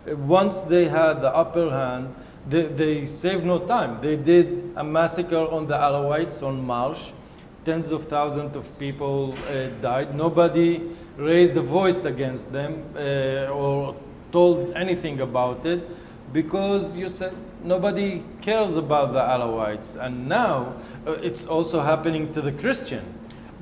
Once they had the upper hand, they saved no time. They did a massacre on the Alawites on Marsh. Tens of thousands of people died. Nobody raised a voice against them or told anything about it, because you said nobody cares about the Alawites. And now it's also happening to the Christian.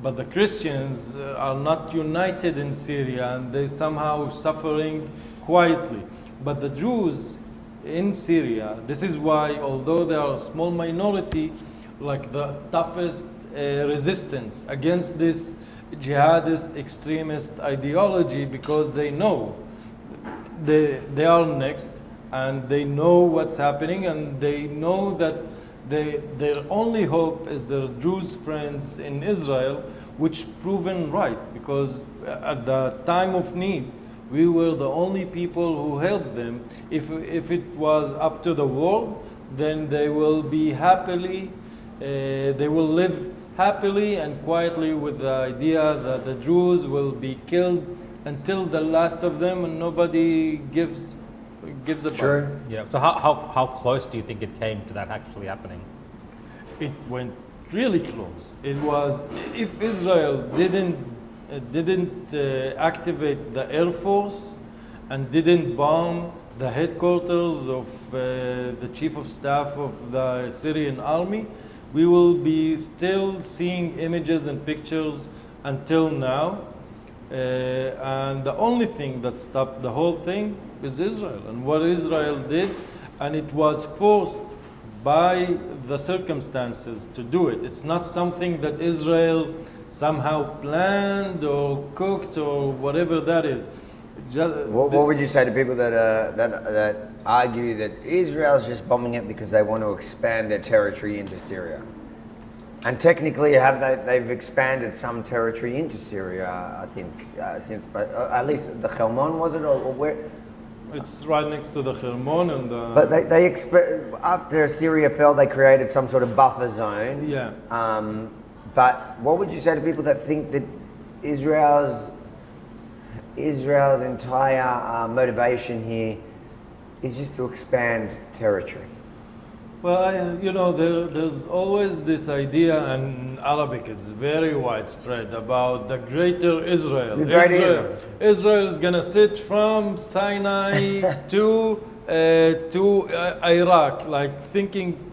But the Christians are not united in Syria, and they somehow suffering quietly. But the Druze in Syria, this is why, although they are a small minority, like the toughest resistance against this jihadist extremist ideology, because they know they are next, and they know what's happening, and they know that their only hope is their Druze friends in Israel, which proven right, because at the time of need, we were the only people who helped them. If it was up to the world, then they will be happily, they will live happily and quietly with the idea that the Druze will be killed until the last of them, and nobody gives a True. Yeah. So how close do you think it came to that actually happening? It went really close. It was, if Israel didn't activate the Air Force and didn't bomb the headquarters of the Chief of Staff of the Syrian army, we will be still seeing images and pictures until now. And the only thing that stopped the whole thing is Israel and what Israel did, and it was forced by the circumstances to do it. It's not something that Israel somehow planned or cooked or whatever that is. What would you say to people that argue that Israel's just bombing it because they want to expand their territory into Syria? And technically, they've expanded some territory into Syria, I think, since, at least the Helmon, was it, or where? It's right next to the Hermon and the... But after Syria fell, they created some sort of buffer zone. Yeah. But what would you say to people that think that Israel's entire motivation here is just to expand territory? Well, there's always this idea, and Arabic is very widespread, about the greater Israel. The great Israel. Israel is gonna sit from Sinai to Iraq, like thinking,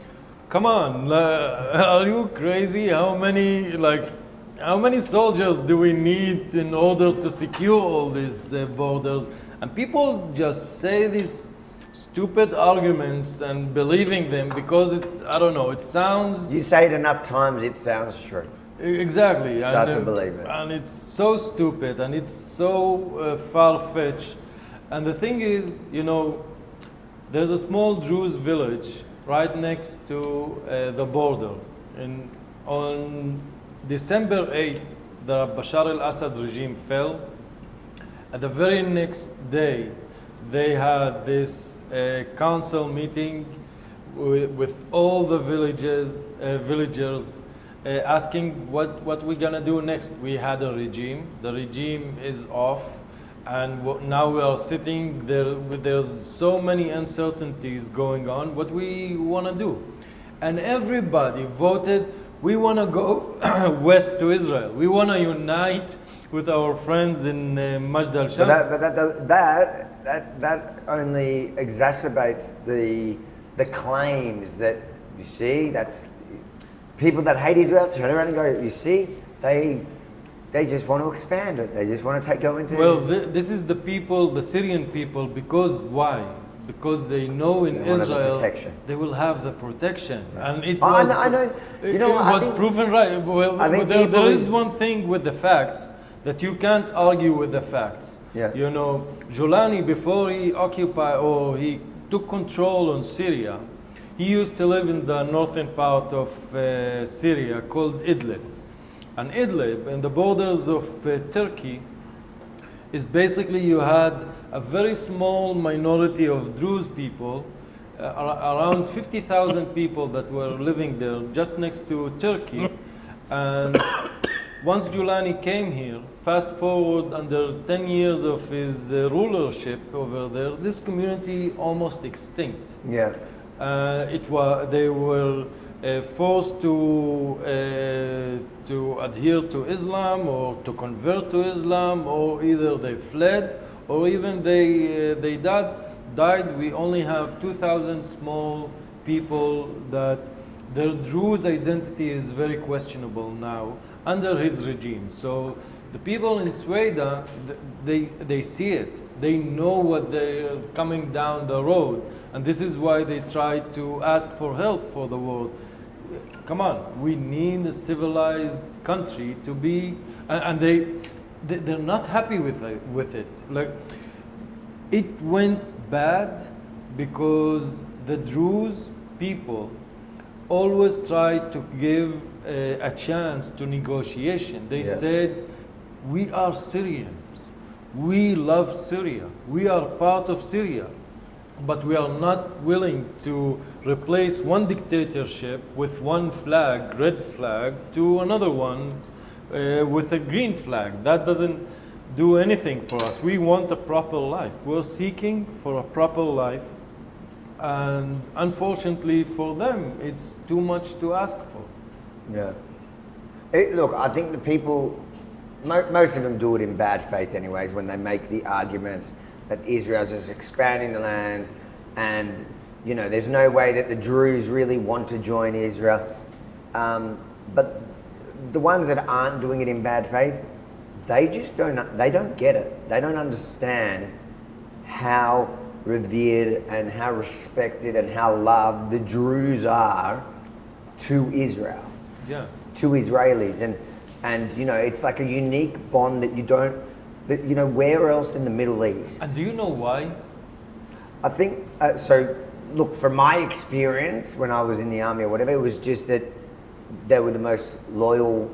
come on, are you crazy? How many soldiers do we need in order to secure all these borders? And people just say these stupid arguments and believing them because it sounds... You say it enough times, it sounds true. Exactly. Start to believe it. And it's so stupid and it's so far-fetched. And the thing is, there's a small Druze village right next to the border. And on December 8th, the Bashar al-Assad regime fell. At the very next day, they had this council meeting with all the villagers asking what we're gonna do next. We had a regime. The regime is off, and now we are sitting there. There's so many uncertainties going on. What we wanna do, and everybody voted. We wanna go west to Israel. We wanna unite with our friends in Majd al-Shams. But that only exacerbates the claims that, you see, that's people that hate Israel turn around and go, you see, they just want to expand it. They just want to go into... Well, this is the people, the Syrian people, because why? Because they know in Israel they will have the protection, and it was I know. It was proven right. Well, there is one thing with the facts that you can't argue with the facts. Yeah. Jolani, before he occupied or he took control on Syria, he used to live in the northern part of Syria called Idlib. And Idlib, in the borders of Turkey, is basically you had a very small minority of Druze people, around 50,000 people that were living there just next to Turkey. And once Jolani came here, fast forward under 10 years of his rulership over there, this community almost extinct. Yeah. They were forced to adhere to Islam or to convert to Islam, or either they fled or even they died. We only have 2,000 small people that their Druze identity is very questionable now under his regime. So the people in Sweden, they see it. They know what they're coming down the road. And this is why they try to ask for help for the world. Come on, we need a civilized country to be, and they're not happy with it. Like, it went bad because the Druze people always tried to give a chance to negotiation. They said, we are Syrians. We love Syria. We are part of Syria. But we are not willing to replace one dictatorship with one flag, red flag, to another one with a green flag. That doesn't do anything for us. We want a proper life. We're seeking for a proper life. And unfortunately for them, it's too much to ask for. Yeah. Look, I think the people, most of them do it in bad faith anyways, when they make the arguments that Israel's just expanding the land and, there's no way that the Druze really want to join Israel. But the ones that aren't doing it in bad faith, they don't get it. They don't understand how revered and how respected and how loved the Druze are to Israel. Yeah. To Israelis. And and you know, it's like a unique bond that you don't, that you know, where else in the Middle East? And do you know why? I think so. Look, from my experience when I was in the army or whatever, it was just that they were the most loyal,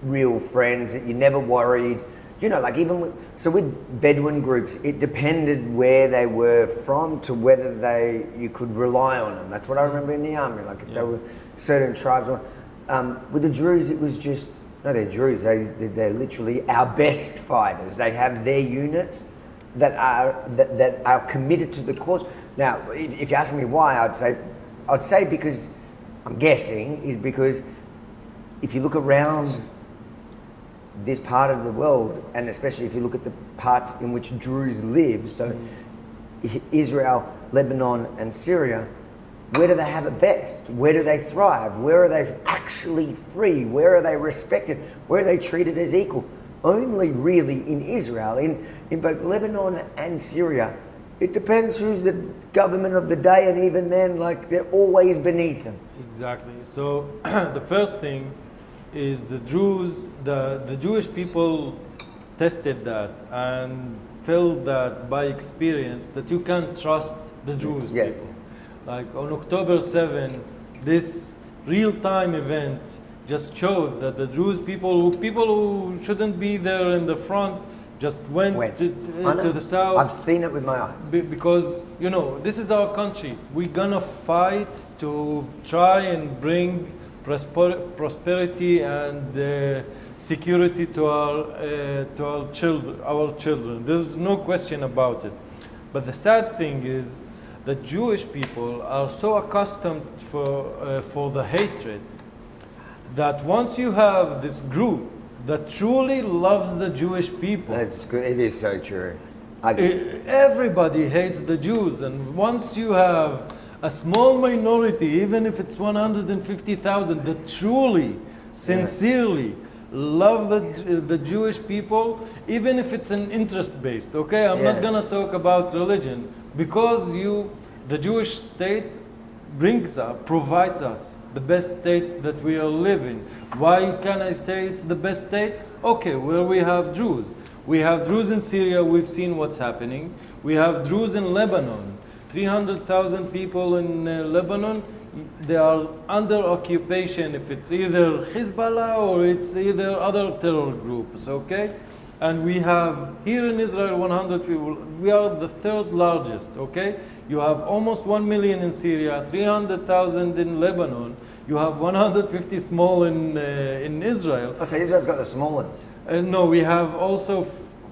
real friends. That you never worried. You know, like even with Bedouin groups, it depended where they were from to whether you could rely on them. That's what I remember in the army. Like if there were certain tribes. With the Druze, it was just no, they're Druze. They're literally our best fighters. They have their units that are committed to the cause. Now, if you ask me why, I'd say because I'm guessing is because if you look around this part of the world, and especially if you look at the parts in which Druze live, so Israel, Lebanon, and Syria, where do they have it best? Where do they thrive? Where are they actually free? Where are they respected? Where are they treated as equal? Only really in Israel, in both Lebanon and Syria. It depends who's the government of the day, and even then, like, they're always beneath them. Exactly. So the first thing is the Druze, the Jewish people tested that and felt that by experience that you can't trust the Druze Yes. people. Like on October 7, this real-time event just showed that the Druze people who shouldn't be there in the front just went. To the south. I've seen it with my eyes. Because, you know, this is our country. We're gonna fight to try and bring prosperity and security to our children. There's no question about it. But the sad thing is that Jewish people are so accustomed for the hatred that once you have this group that truly loves the Jewish people, That's good. It is so true. everybody hates the Jews, and once you have a small minority, even if it's 150,000, that truly, sincerely love the Jewish people, even if it's an interest-based, okay? I'm not gonna talk about religion, because the Jewish state provides us the best state that we are living. Why can I say it's the best state? Okay, well, we have Druze. We have Druze in Syria, we've seen what's happening. We have Druze in Lebanon. 300,000 people in Lebanon, they are under occupation, if it's either Hezbollah or it's either other terror groups, okay? And we have here in Israel 100 people. We are the third largest, okay? You have almost 1 million in Syria, 300,000 in Lebanon. You have 150 small in Israel. So Israel's got the smallest. No, we have also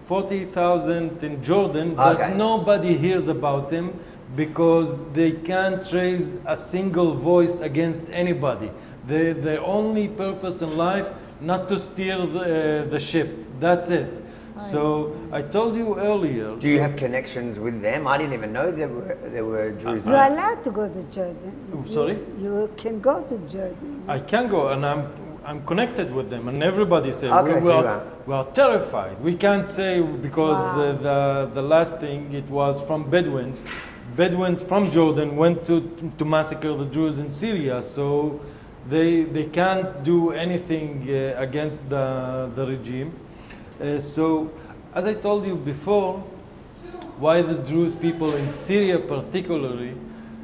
40,000 in Jordan, but nobody hears about them because they can't raise a single voice against anybody. Their only purpose in life, not to steer the ship. That's it. So I told you earlier. Do you have connections with them? I didn't even know there were Druze. You're allowed to go to Jordan. Sorry? You can go to Jordan. I can go, and I'm connected with them, and everybody says Okay, we are terrified. We can't say because the last thing it was from Bedouins. Bedouins from Jordan went to massacre the Druze in Syria, so they can't do anything against the regime. So, as I told you before, why the Druze people in Syria particularly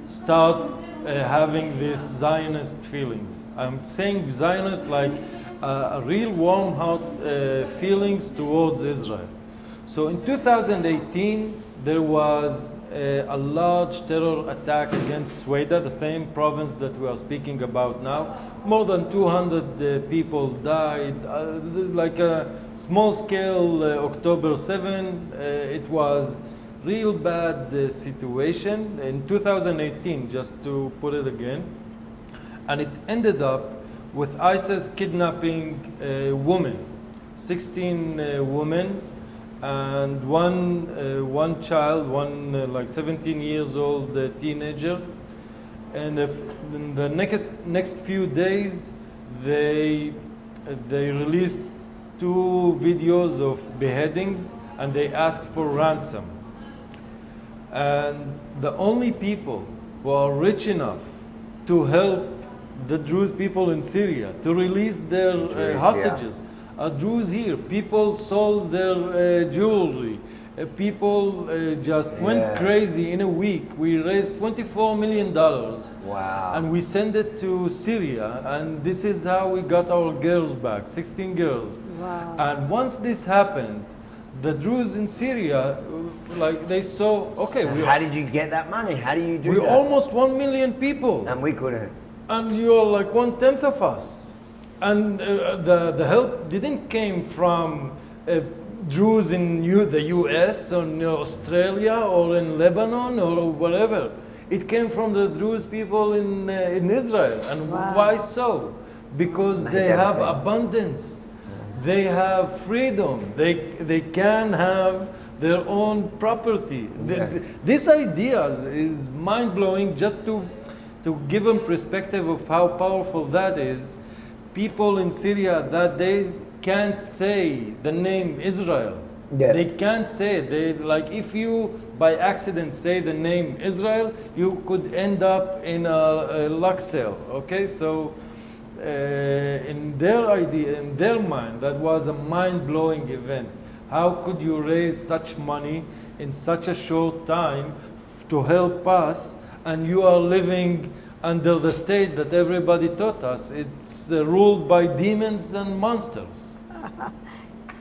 start having these Zionist feelings. I'm saying Zionist like a real warm heart feelings towards Israel. So in 2018, there was a large terror attack against Sweden, the same province that we are speaking about now. More than 200 people died, like a small scale October 7. It was real bad situation in 2018, just to put it again. And it ended up with ISIS kidnapping women, 16 women, and one child, like 17 years old teenager. And in the next few days, they released 2 videos of beheadings, and they asked for ransom. And the only people who are rich enough to help the Druze people in Syria to release their hostages Druze here. People sold their jewelry. People just went Yeah. crazy in a week. We raised $24 million. Wow. And we sent it to Syria, and this is how we got our girls back, 16 girls. Wow. And once this happened, the Druze in Syria, like they saw, okay, How did you get that money? How do you do we that? almost 1 million people, And we couldn't. and you're like 1/10 of us. And the help didn't came from Druze in the US or in Australia or in Lebanon or whatever. It came from the Druze people in Israel. And Wow. why so? Because they have everything. abundance. They have freedom. They can have their own property. This idea is mind-blowing. Just to give them perspective of how powerful that is, people in Syria that days can't say the name Israel. Yeah. They can't say it. They, like, if you by accident say the name Israel, you could end up in a Luxel. Okay, so in their idea, in their mind, that was a mind-blowing event. How could you raise such money in such a short time to help us, and you are living under the state that everybody taught us? It's ruled by demons and monsters.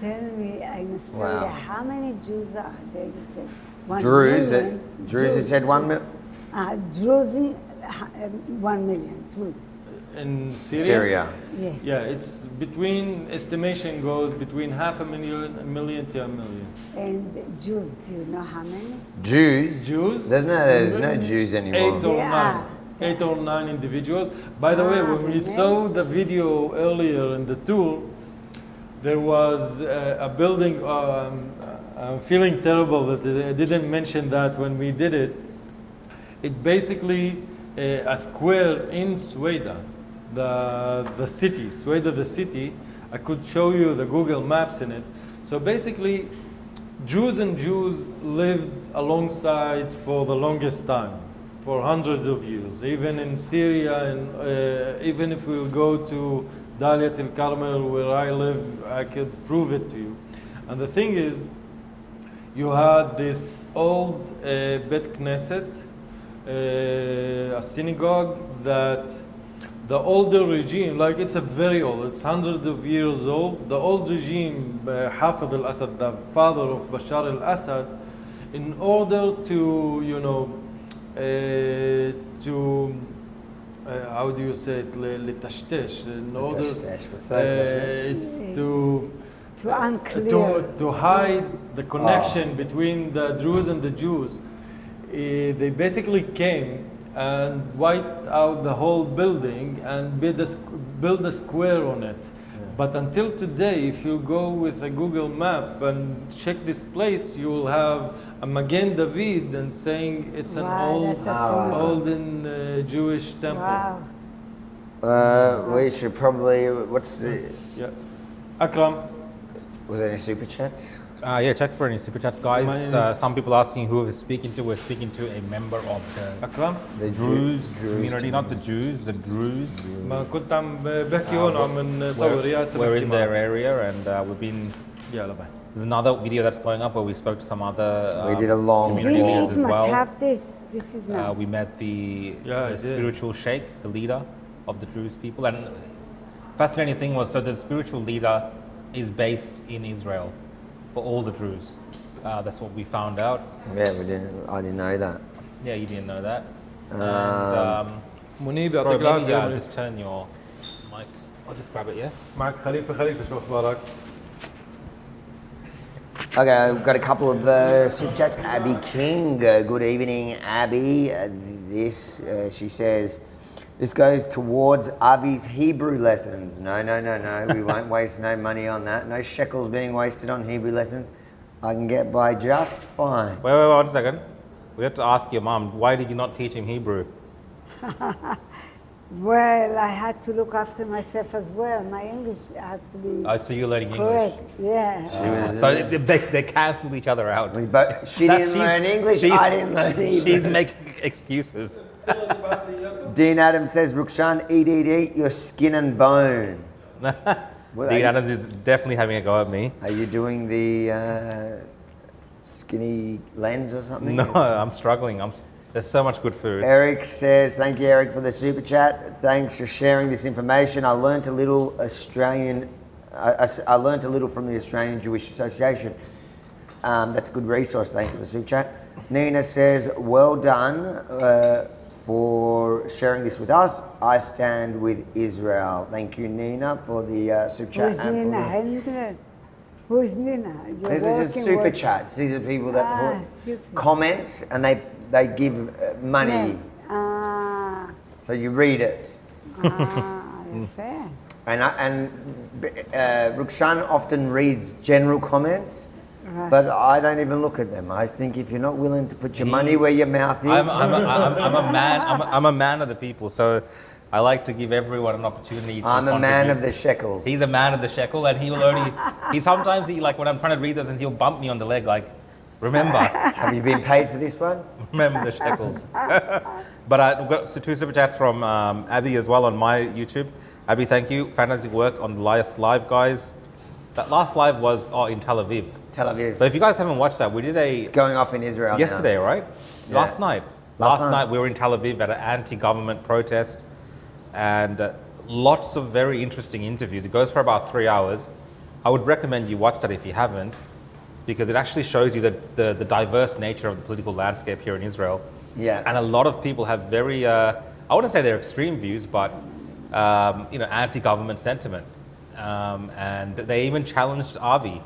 Tell me, in Syria, Wow. how many Jews are there? You said 1 Druze, million. Druze Jews. said 1 million. Druze, 1 million. Druze. In Syria? Syria. Yeah. Yeah, it's between, estimation goes between 500,000, 1 million to 1 million. And Jews, do you know how many? Jews? Jews? There's no Jews anymore. 8 or Yeah. 9. 8 or 9 individuals. By the way, when we okay. saw the video earlier in the tour, there was a building. I'm feeling terrible that I didn't mention that when we did it. It basically a square in Sweden, the city, Sweden, the city. I could show you the Google Maps in it. So basically, Jews and Jews lived alongside for the longest time, for hundreds of years. Even in Syria, and even if we go to Daliat el Carmel, where I live, I could prove it to you. And the thing is, you had this old Bet Knesset, a synagogue that the older regime, like it's a very old, it's hundreds of years old. The old regime, Hafid al-Assad, the father of Bashar al-Assad, in order to, you know, how do you say it? لتشتش. In order, What's that? it's to unclear. to hide the connection between the Druze and the Jews. They basically came and wiped out the whole building and build a square on it. But until today, if you go with a Google map and check this place, you will have a Magen David and saying it's an Wow, that's a symbol. olden Jewish temple. Wow. We should probably. What's the? Yeah. Akram, Was there any super chats? Yeah, check for any super chats, guys. My- Some people asking who we're speaking to. We're speaking to a member of the Akram. The Druze community, not the Jews, the Druze. ما كنت عم بحكي هون عم نصور ياسر We're بحكي in معه. their area, and we've been. يلا باي. There's another video that's going up where we spoke to some other We did a long community Really, leaders it as must well. have this. This is nice. We met the Yeah, I did. spiritual sheikh, the leader of the Druze people, and fascinating thing was, so the spiritual leader is based in Israel for all the Druze. That's what we found out. Yeah, we didn't. I didn't know that. Yeah, you didn't know that. Um, And, منيب bro, يعطيك maybe العافية. just turn your mic. I'll just grab it, yeah? معك خليفة شو أخبارك؟ Okay, we've got a couple of super chats. Abby King, good evening, Abby. She says, this goes towards Avi's Hebrew lessons. No, we won't waste no money on that. No shekels being wasted on Hebrew lessons. I can get by just fine. Wait, 1 second. We have to ask your mom, why did you not teach him Hebrew? Well, I had to look after myself as well. My English had to be So you're learning correct. English. Yeah. was- So they cancelled each other out. She didn't learn English, I didn't learn She's Hebrew. making excuses. Dean Adams says, Rukshan, eat, your skin and bone. Well, Dean Adams is definitely having a go at me. Are you doing the skinny lens or something? No, I'm struggling. There's so much good food. Eric says, thank you, Eric, for the super chat. Thanks for sharing this information. I learnt a little I learnt a little from the Australian Jewish Association. That's a good resource. Thanks for the super chat. Nina says, well done for sharing this with us. I stand with Israel. Thank you, Nina, for the super chat. Who's and for Nina? the- I didn't know. Who's Nina? You're These are just working super with- chats. These are people that put super. comments and they give money. Ah, So you read it. fair. And Rukshan often reads general comments, Right. but I don't even look at them. I think if you're not willing to put your money where your mouth is, I'm a man. I'm a man of the people. So I like to give everyone an opportunity. To I'm a man of contribute. the shekels. He's a man of the shekel, and he will only. Sometimes like when I'm trying to read those, and he'll bump me on the leg, like, remember, Have you been paid for this one? remember the shekels. But we've got two super chats from Abby as well on my YouTube. Abby, thank you. Fantastic work on the last live, guys. That last live was in Tel Aviv. Tel Aviv. So if you guys haven't watched that, we did It's going off in Israel yesterday, now. right? Yeah. Last night. Last night we were in Tel Aviv at an anti-government protest, and lots of very interesting interviews. It goes for about 3 hours. I would recommend you watch that if you haven't, because it actually shows you the diverse nature of the political landscape here in Israel. Yeah. And a lot of people have very, I wouldn't say they're extreme views, but anti-government sentiment. And they even challenged Avi.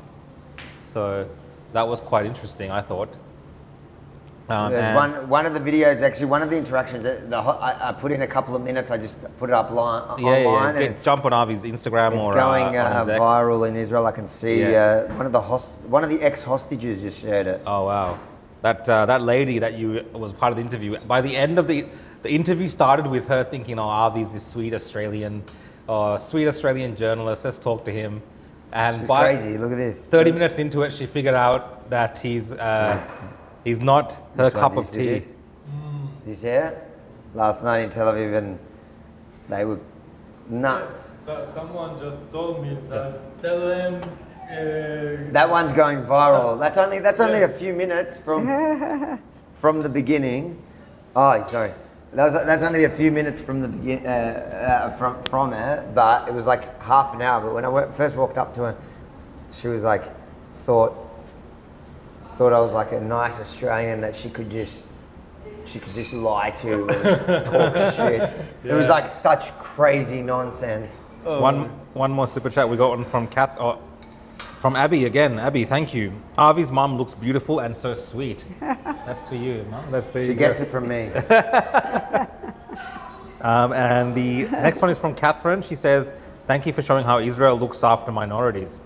So that was quite interesting, I thought. There's And- one of the videos, actually, one of the interactions, I put in a couple of minutes, I just put it up online, and Jump on Avi's Instagram it's or going on his X. viral in Israel. I can see Yeah. one of the ex-hostages just shared it. Oh wow, that lady that you was part of the interview. By the end of the interview started with her thinking, "Oh, Avi's this sweet Australian journalist. Let's talk to him." And She's by crazy. Look at this. 30 minutes into it, she figured out that he's not her This one, cup do you of see tea. this? Did you see it? Last night in Tel Aviv, and they were nuts. So someone just told me that tell them. That one's going viral. That's only a few minutes from the beginning. Oh, sorry. That's only a few minutes from the from it, but it was like half an hour. But when I first walked up to her, she was like, thought I was like a nice Australian that she could just lie to and talk shit. It was like such crazy nonsense. One more super chat. We got one from from Abby again. Abby, thank you. Avi's mum looks beautiful and so sweet. That's for you, mum. That's for you. She gets it from me. And the next one is from Catherine. She says, "Thank you for showing how Israel looks after minorities."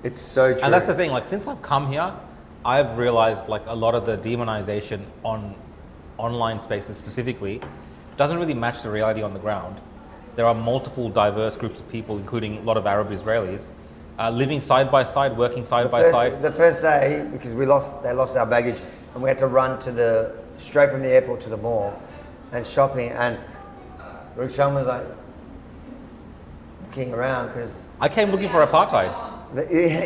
It's so true. And that's the thing. Like since I've come here, I've realized like a lot of the demonization on online spaces specifically doesn't really match the reality on the ground. There are multiple diverse groups of people, including a lot of Arab Israelis, living side by side, working side by side. The first day, because they lost our baggage, and we had to run straight from the airport to the mall, and shopping. And Rushan was like looking around because I came looking for apartheid.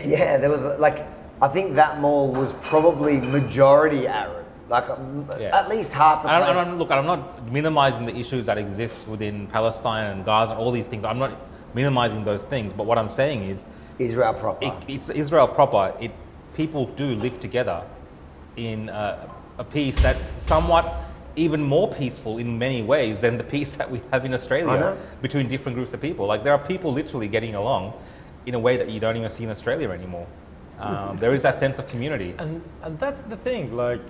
yeah, there was like I think that mall was probably majority Arab, like at least half. The place. I'm not minimizing the issues that exist within Palestine and Gaza and all these things. I'm not minimizing those things. But what I'm saying is, Israel proper. it's Israel proper. People do live together in a peace that somewhat even more peaceful in many ways than the peace that we have in Australia between different groups of people. Like there are people literally getting along in a way that you don't even see in Australia anymore. There is that sense of community. And that's the thing, like,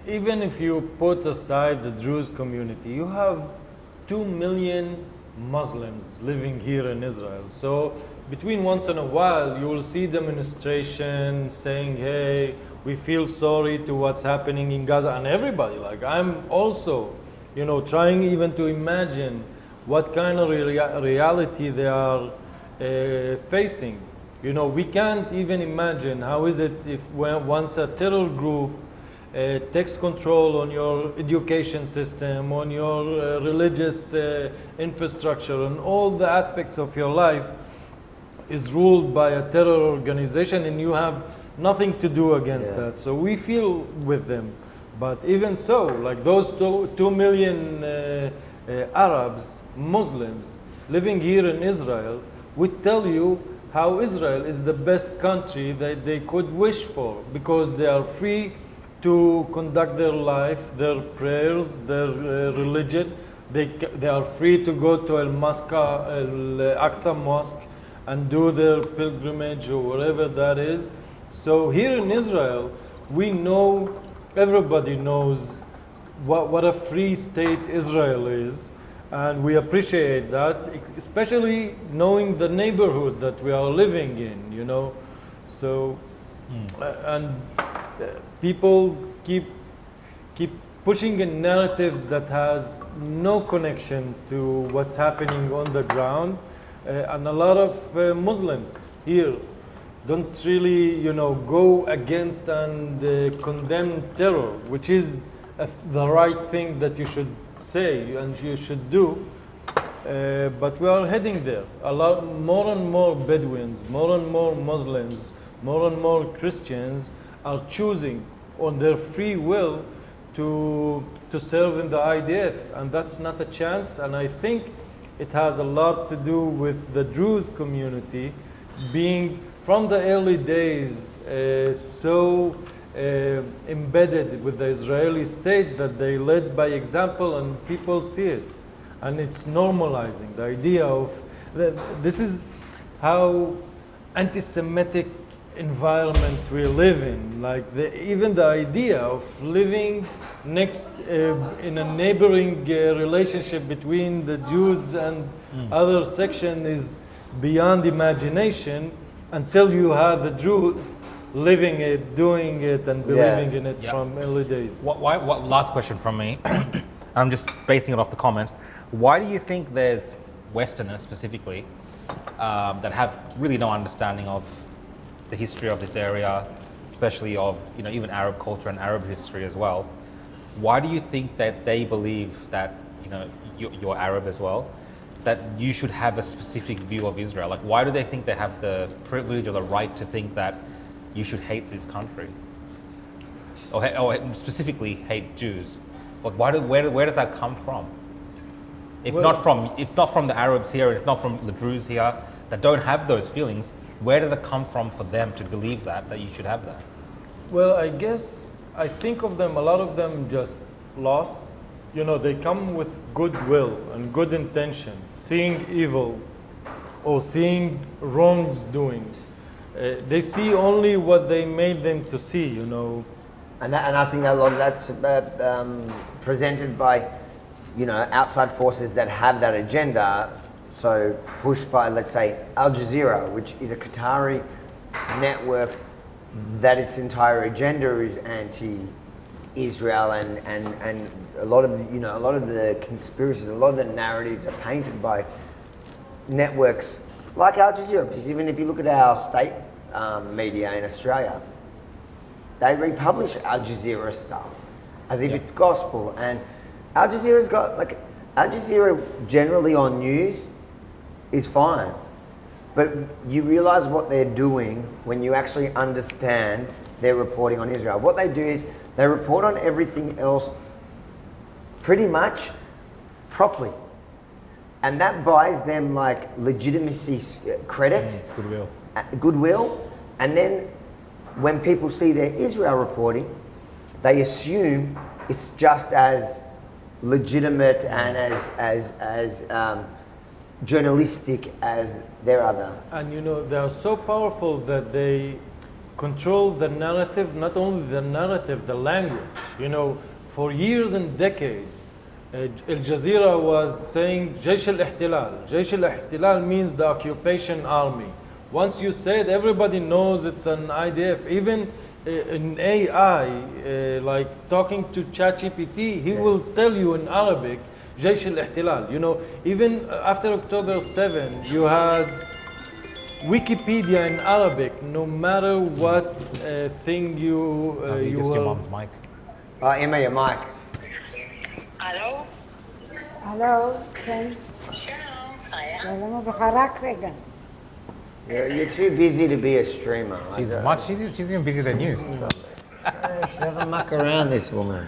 even if you put aside the Druze community, you have 2 million Muslims living here in Israel. So between once in a while, you will see demonstrations saying, hey, we feel sorry to what's happening in Gaza, and everybody, like, I'm also, trying even to imagine what kind of reality they are facing. We can't even imagine how is it if once a terror group takes control on your education system, on your religious infrastructure, on all the aspects of your life, is ruled by a terror organization, and you have nothing to do against Yeah. that. So we feel with them. But even so, like those 2 million Arabs, Muslims living here in Israel would tell you how Israel is the best country that they could wish for, because they are free to conduct their life, their prayers, their religion. They are free to go to Al-Aqsa Mosque and do their pilgrimage or whatever that is. So here in Israel, we know, everybody knows what a free state Israel is, and we appreciate that, especially knowing the neighborhood that we are living in, you know. So, people keep pushing in narratives that has no connection to what's happening on the ground, and a lot of Muslims here don't really, you know, go against and condemn terror, which is the right thing that you should say and you should do. But we are heading there. More and more Bedouins, more and more Muslims, more and more Christians are choosing on their free will to serve in the IDF, and that's not a chance. And I think it has a lot to do with the Druze community being from the early days so embedded with the Israeli state that they led by example, and people see it, and it's normalizing the idea of this is how anti-Semitic environment we live in. Like even the idea of living next in a neighboring relationship between the Jews and other section is beyond imagination, until you have the Druze living it, doing it, and believing in it from early days. Last question from me. I'm just basing it off the comments. Why do you think there's Westerners specifically that have really no understanding of the history of this area, especially of, you know, even Arab culture and Arab history as well? Why do you think that they believe that, you know, you're Arab as well, that you should have a specific view of Israel? Like, why do they think they have the privilege or the right to think that you should hate this country, or specifically hate Jews? Like, where does that come from? If not from the Arabs here, if not from the Druze here that don't have those feelings, where does it come from for them to believe that you should have that? Well, I guess I think of them, a lot of them just lost. You know, they come with goodwill and good intention, seeing evil or seeing wrongs doing. They see only what they made them to see, you know. And I think a lot of that's presented by, you know, outside forces that have that agenda. So pushed by, let's say, Al Jazeera, which is a Qatari network that its entire agenda is anti-Israel, and a lot of the conspiracies, a lot of the narratives are painted by networks like Al Jazeera. Because even if you look at our state media in Australia, they republish Al Jazeera stuff as if it's gospel. And Al Jazeera's got, like, Al Jazeera generally on news is fine, but you realize what they're doing when you actually understand their reporting on Israel. What they do is they report on everything else pretty much properly, and that buys them like legitimacy, credit, goodwill. And then when people see their Israel reporting, they assume it's just as legitimate and as journalistic as their other. And you know, they are so powerful that they control the narrative, not only the narrative, the language. You know, for years and decades, Al Jazeera was saying Jaysh al-Ihtilal. Jaysh al-Ihtilal means the occupation army. Once you say it, everybody knows it's an IDF. Even in AI, like talking to ChatGPT, he will tell you in Arabic, Jaysh al-Ihtilal. You know, even after October 7, you had Wikipedia in Arabic. No matter what thing you Just your mom's mic. Emma, your mic. הלו? הלו, כן. שלום, חיה? שלום וברכה, רק רגע. You're too busy to be a streamer. She's even busier than you. She doesn't muck around, this woman.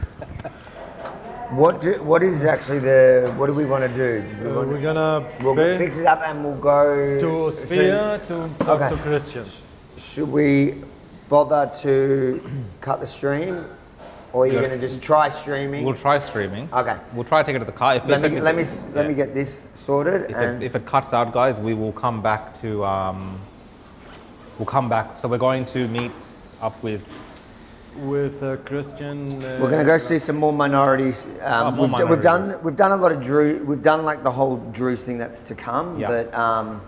What do we want to do? We're gonna We'll fix it up and we'll go to Sphere to talk to Christians. Should we bother to cut the stream, or are you going to just try streaming? We'll try streaming. Okay. We'll try to take it to the car. Let me get this sorted. If it cuts out, guys, we will come back to. We'll come back. So we're going to meet up with a Christian. We're going to go see some more minorities. We've done a lot of Druze. We've done like the whole Druze thing that's to come. Yeah. But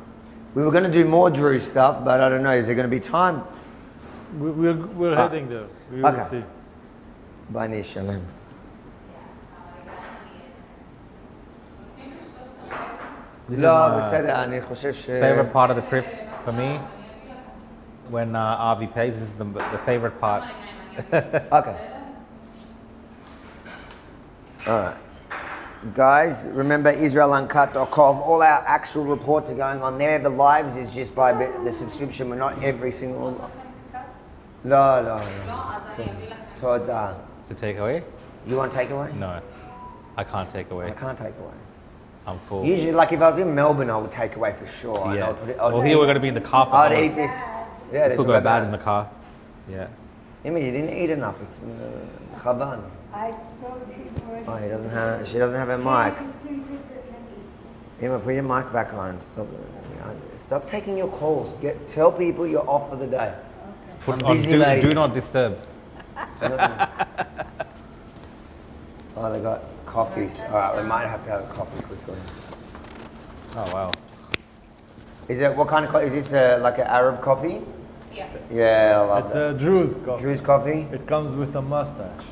we were going to do more Druze stuff, but I don't know. Is there going to be time? We're heading there. We will see. Bani Shalom. This is my favorite favorite part of the trip for me. When Avi pays, this is the favorite part. Okay. All right. Guys, remember israeluncut.com. All our actual reports are going on there. The lives is just by the subscription. We're not every single... No. Toda. To take away? You want takeaway? No, I can't take away. I can't take away. I'm full. Usually, like if I was in Melbourne, I would take away for sure. Yeah. Well, Here we're going to be in the car for I'd hours. eat this. Yeah, This will go bad in the car. Yeah. Emma, you didn't eat enough. It's chaban. I told him already. Oh, he doesn't have. She doesn't have her mic. Emma, put your mic back on. Stop taking your calls. Tell people you're off for the day. Put I'm on busy, lady. do not disturb. Oh, they got coffees. All right, we might have to have a coffee quickly. Oh wow. Is it what kind of coffee? Is this like an Arab coffee? Yeah. Yeah, I love It's that. a Druze coffee. Druze coffee. It comes with a mustache.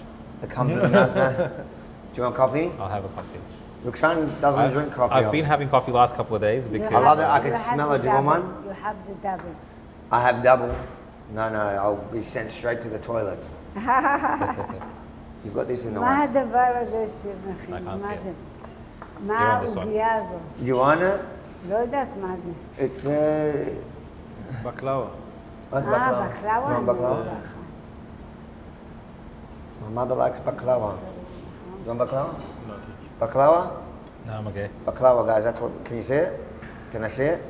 It comes with a mustache. Do you want coffee? I'll have a coffee. Rukshan doesn't drink coffee. I've been having coffee last couple of days because I love that. I You can have smell the it. Do you want double. one? You have the double. I have double. No, I'll be sent straight to the toilet. You've got this in the מה way. הדבר הזה שמכין? I can't מה see זה? it. מה You want this one? העוגיה הזאת? Do you want it? לא יודעת מה זה. It's Baklava. Like בקלאווה? You want זה baklava? ככה. My mother likes baklava. You want baklava? No, thank you. Baklava? no, I'm okay. Baklava, guys. That's what. Can you see it? Can I see it?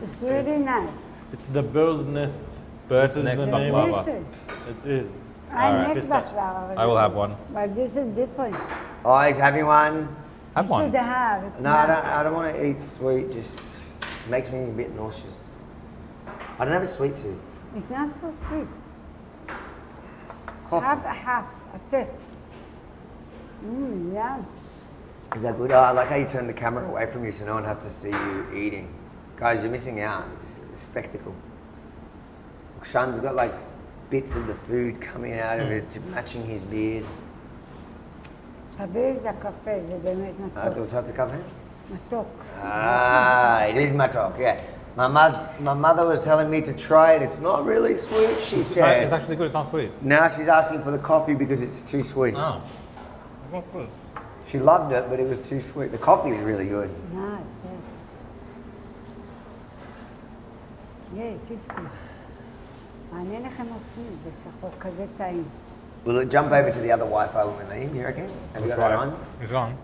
It's really nice. It's the bird's nest. Bird's This is nest the name. baklava. Delicious. It is. I Alright. make baklava. I will have one. But this is different. Oh, he's having one. Have You one. should have. It's No, nice. I don't want to eat sweet. Just makes me a bit nauseous. I don't have a sweet tooth. It's not so sweet. Coffee. Half, a taste. Yeah. Is that good? Oh, I like how you turn the camera away from you so no one has to see you eating. Guys, you're missing out. It's a spectacle. Shan's got like bits of the food coming out of it, matching his beard. חביב זה הקפה, זה באמת את מתוק. רוצה את הקפה? מתוק. Ah, it is matok, yeah. My mother was telling me to try it. It's not really sweet, she It's said. actually good. It's not sweet. Now she's asking for the coffee because it's too sweet. Oh. Not good. She loved it, but it was too sweet. The coffee is really good. Nice, yeah. Yeah, it is good. מעניין איך הם עושים את זה, שחור כזה טעים. Will it jump over to the other Wi-Fi when we leave, you reckon? Have you got that on? It's on.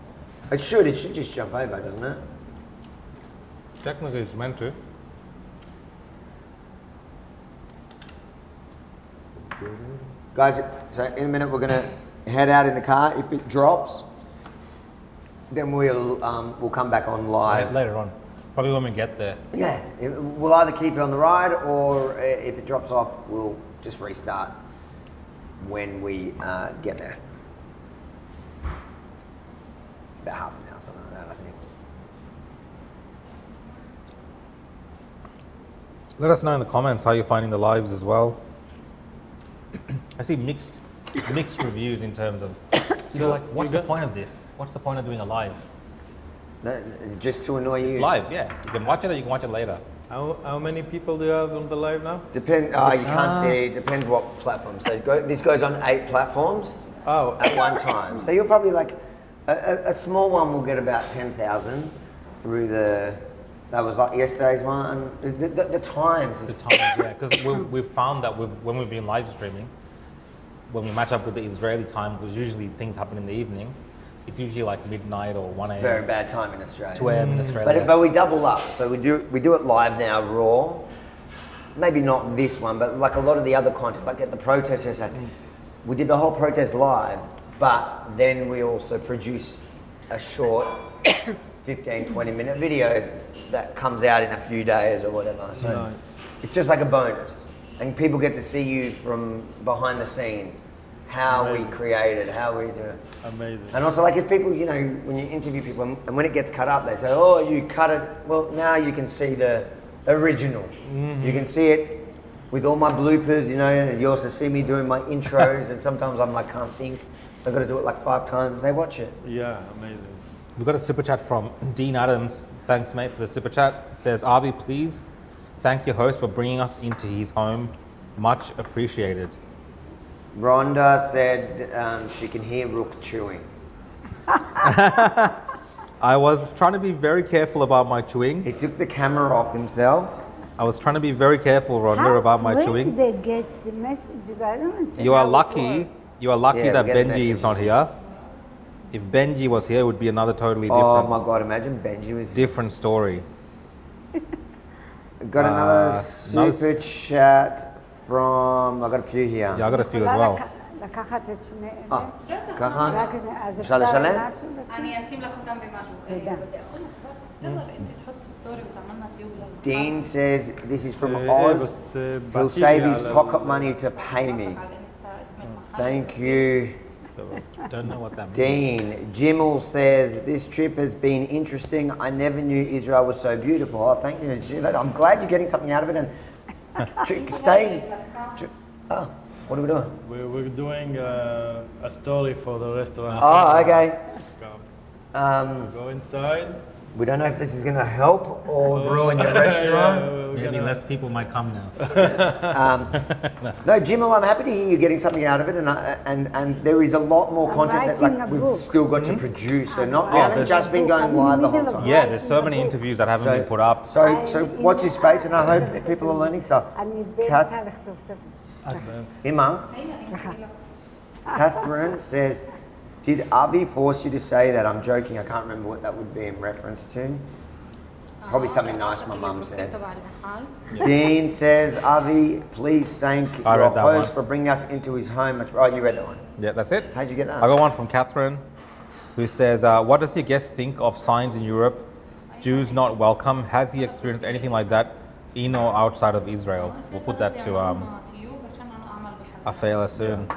It should just jump over, doesn't it? Technically, it's meant to. Guys, so in a minute we're gonna head out in the car. If it drops, then we'll come back on live. Later on. Probably when we get there. Yeah, we'll either keep it on the ride, or if it drops off, we'll just restart when we get there. It's about half an hour, something like that, I think. Let us know in the comments how you're finding the lives as well. I see mixed reviews in terms of, like, what's the point of this? What's the point of doing a live? Just to annoy you. It's live, yeah. You can watch it or you can watch it later. How many people do you have on the live now? You can't see. It depends what platform. So this goes on 8 platforms at one time. So you're probably like a small one will get about 10,000 through the That was like yesterday's one. The times. The times, yeah, because we've found that when we've been live streaming, when we match up with the Israeli time, because usually things happen in the evening, it's usually like midnight or 1 a.m. Very bad time in Australia. 2 a.m. in Australia. But we double up. So we do it live now, raw. Maybe not this one, but like a lot of the other content, like at the protest yesterday, we did the whole protest live, but then we also produce a short 15, 20-minute video that comes out in a few days or whatever. So it's just like a bonus. And people get to see you from behind the scenes, how we create it, how we do it. Amazing. And also, like, if people, you know, when you interview people, and when it gets cut up, they say, oh, you cut it. Well, now you can see the original. You can see it with all my bloopers, you know, and you also see me doing my intros, and sometimes I'm like, can't think, so I've got to do it like 5 times. They watch it. Yeah, amazing. We've got a super chat from Dean Adams. Thanks, mate, for the super chat. It says, Avi, please thank your host for bringing us into his home. Much appreciated. Rhonda said she can hear Rook chewing. I was trying to be very careful about my chewing. He took the camera off himself. I was trying to be very careful, Rhonda, about my chewing. Where did they get the message? I don't understand. You are how it lucky. works. You are lucky Yeah, that we get Benji is messages. not here. If Benji was here, it would be another totally Oh different, my God, imagine Benji was... different story. Got another another super chat from... I've got a few here. Yeah, I got a few as יכולה well. לקחת את שני אה, אלה? ככה? רק אז אפשר אפשר לשלם? משהו לשים? אני אשים לך אותם במשהו. תודה. יאללה, انت تحط ستوري وتعملنا سيوب. Dean says this is from إيه، Oz. بس He'll بعتيلي save his على pocket money to pay me. على الانستا اسم المحل. Thank you. Don't know what that means. Dean. Jimmel says this trip has been interesting. I never knew Israel was so beautiful. Oh, thank you. I'm glad you're getting something out of it. And stay. Oh, what are we doing? We're doing a story for the restaurant. Oh, okay. Go inside. We don't know if this is going to help or ruin your restaurant. Maybe less people might come now. No, Jimmel, I'm happy to hear you getting something out of it, and there is a lot more I'm content that writing a we've book. still got to produce. So not we writing haven't a just been book. going I'm in live the the whole middle of time. Yeah, there's so many interviews that haven't been put up. So watch this space, and I hope that people are learning stuff. אני Kath- באמצע לכתוב ספר. Emma, סליחה. Catherine says, did Avi force you to say that? I'm joking. I can't remember what that would be in reference to. Probably something nice my mum said. Dean says, Avi, please thank I your read that host one. for bringing us into his home. Oh, you read that one. Yeah, that's it. How'd you get that? I got one from Catherine, who says, what does your guest think of signs in Europe? Jews not welcome. Has he experienced anything like that in or outside of Israel? We'll put that to Afela soon.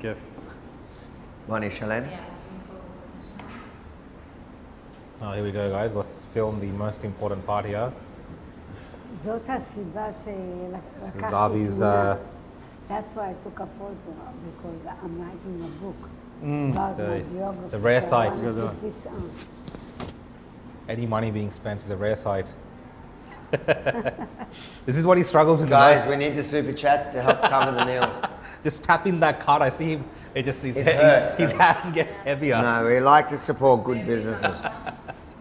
كيف؟ Mani Shalem. Oh, here we go, guys. Let's film the most important part here. זאת הסיבה This is שלקחתי Avi's. תמונה. That's why I took a photo, because I'm writing a book about my the- biography. the rare So I site. wanna put this on. Any money being spent is a rare sight. This is what he struggles with the Guys, most. we need the super chats to help cover the meals. Just tapping that card, I see him. It just It hurts. his hand gets heavier. No, we like to support good businesses.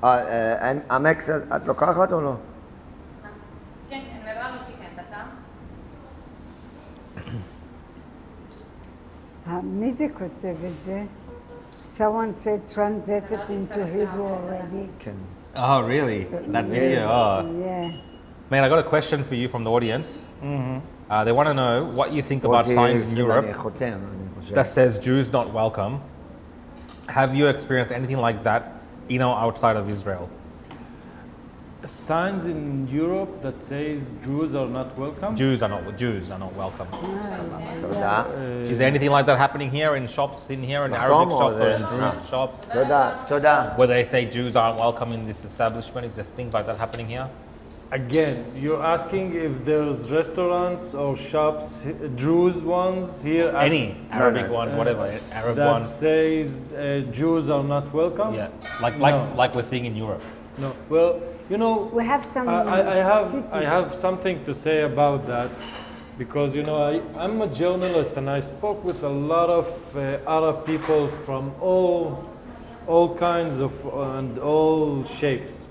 And Amex, את לוקחת או לא? כן, נראה לי שכן, דקה. מי זה כותב את זה? Someone said translated into Hebrew already. כן. Oh, really? That video? Oh. Yeah. Man, I got a question for you from the audience. They want to know what you think about signs in Europe אני חותם, אני חושב. that says Jews not welcome. Have you experienced anything like that, outside of Israel? Signs in Europe that says Jews are not welcome. Jews are not welcome. תודה. Is there anything like that happening here in shops, in here in Not Arabic normal, shops or is in it? Druze shops, תודה. תודה. where they say Jews aren't welcome in this establishment? Is there things like that happening here? Again, you're asking if there's restaurants or shops, Jews ones here. Any Arabic no. ones, whatever, Arab that ones. says Jews are not welcome. Yeah, No. like we're seeing in Europe. No. Well, We have some I have something to say about that, because I'm a journalist and I spoke with a lot of Arab people from all all kinds of and all shapes.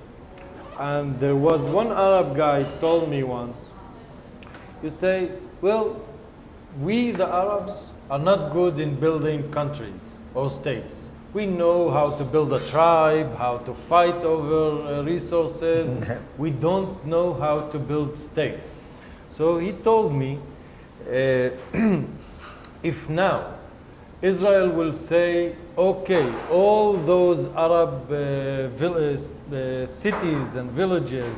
And there was one Arab guy told me once, you say, well, we the Arabs are not good in building countries or states. We know how to build a tribe, how to fight over resources. We don't know how to build states. So he told me, if now Israel will say, okay, all those Arab cities and villages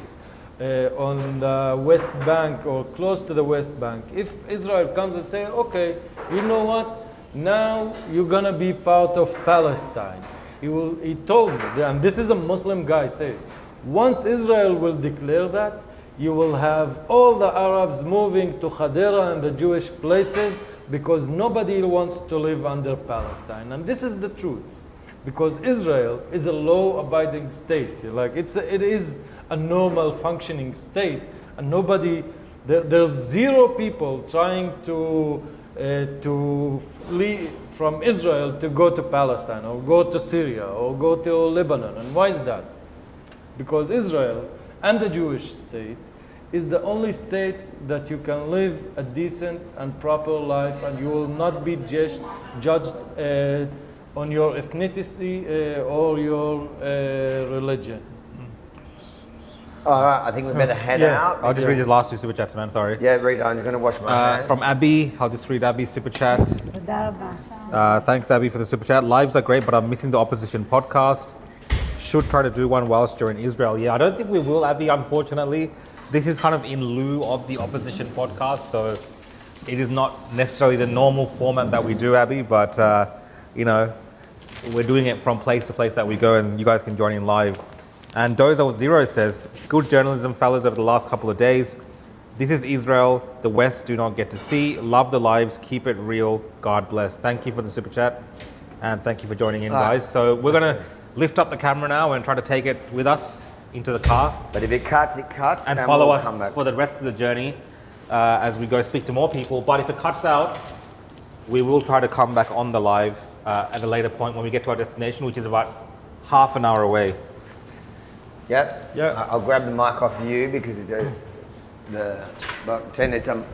on the West Bank or close to the West Bank, if Israel comes and say, okay, you know what, now you're gonna be part of Palestine. He told me, and this is a Muslim guy says, once Israel will declare that, you will have all the Arabs moving to Khadera and the Jewish places because nobody wants to live under Palestine. And this is the truth. Because Israel is a law-abiding state. Like it is a normal functioning state. And there's zero people trying to flee from Israel to go to Palestine or go to Syria or go to Lebanon. And why is that? Because Israel and the Jewish state is the only state that you can live a decent and proper life and you will not be judged on your ethnicity or your religion. All right, I think we better head out. I'll just read his last two super chats, man. Sorry. Yeah, read. I'm just going to wash my hands. From Abby, I'll just read Abby's super chat. תודה רבה. Thanks, Abby, for the super chat. Lives are great, but I'm missing the opposition podcast. Should try to do one whilst you're in Israel. Yeah, I don't think we will, Abby, unfortunately. This is kind of in lieu of the opposition podcast, so it is not necessarily the normal format that we do, Abby, but, we're doing it from place to place that we go, and you guys can join in live. And Dozo0 says, good journalism, fellas, over the last couple of days. This is Israel, the West do not get to see. Love the lives, keep it real, God bless. Thank you for the super chat, and thank you for joining in, guys. So we're going to lift up the camera now and try to take it with us into the car. But if it cuts, it cuts. And follow we'll us come back. for the rest of the journey as we go speak to more people. But if it cuts out, we will try to come back on the live at a later point when we get to our destination, which is about half an hour away. Yep. Yeah. I'll grab the mic off you because turn it from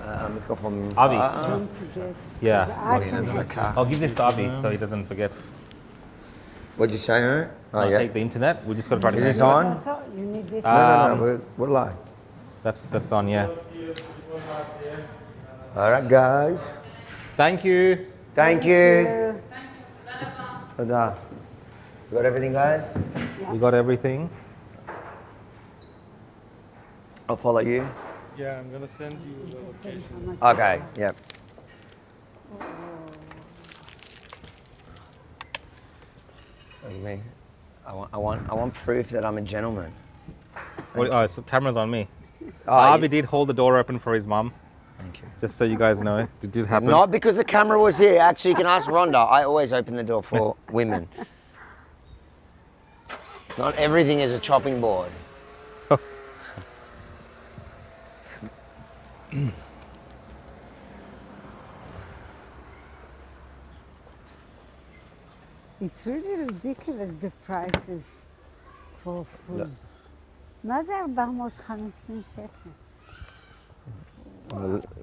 Avi. Don't forget. Yeah. I can I'll give this to Avi so he doesn't forget. What'd you say, no? Oh, I'll yeah. take the internet. We just got to try to Is take this it. on? So you need this. No. What lie? That's on, yeah. All right, guys. Thank you. Thank you. Ta-da. You got everything, guys? We got everything. I'll follow you. Yeah, I'm gonna send you the location. Okay. Yep. Look at me. I want proof that I'm a gentleman. Oh, so camera's on me. Oh, Avi did hold the door open for his mum, Thank you. just so you guys know. It did happen. Not because the camera was here. Actually, you can ask Rhonda. I always open the door for women. Not everything is a chopping board. It's really ridiculous, the prices for food. לא. מה זה 450 שקל?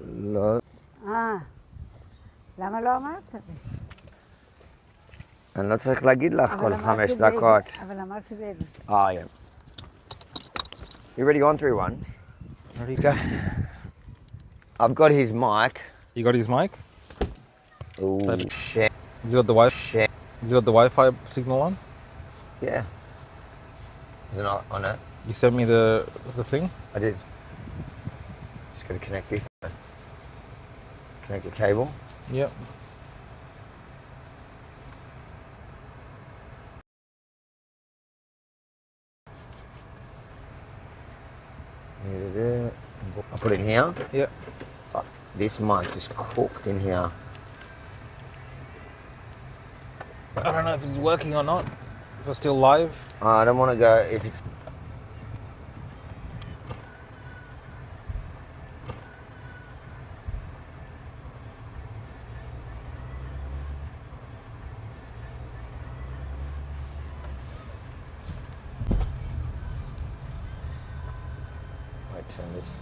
לא. למה לא אמרת לי? אני לא צריך להגיד לך כל אבל 5 אמרתי דקות. בעברית, אבל אמרתי בעברית. Yeah. You already gone through one? Let's go. I've got his mic. You got his mic? Oh, Seven. shit. Has he got the Wi? Shit. Has he got the Wi-Fi signal on? Yeah. Is it not on it? You sent me the thing. I did. Just got to connect this. Connect the cable. Yep. I'll put it in here. Yep. Fuck, this mic is cooked in here. I don't know if it's working or not. If it's still live. I don't want to go if it's. turn this.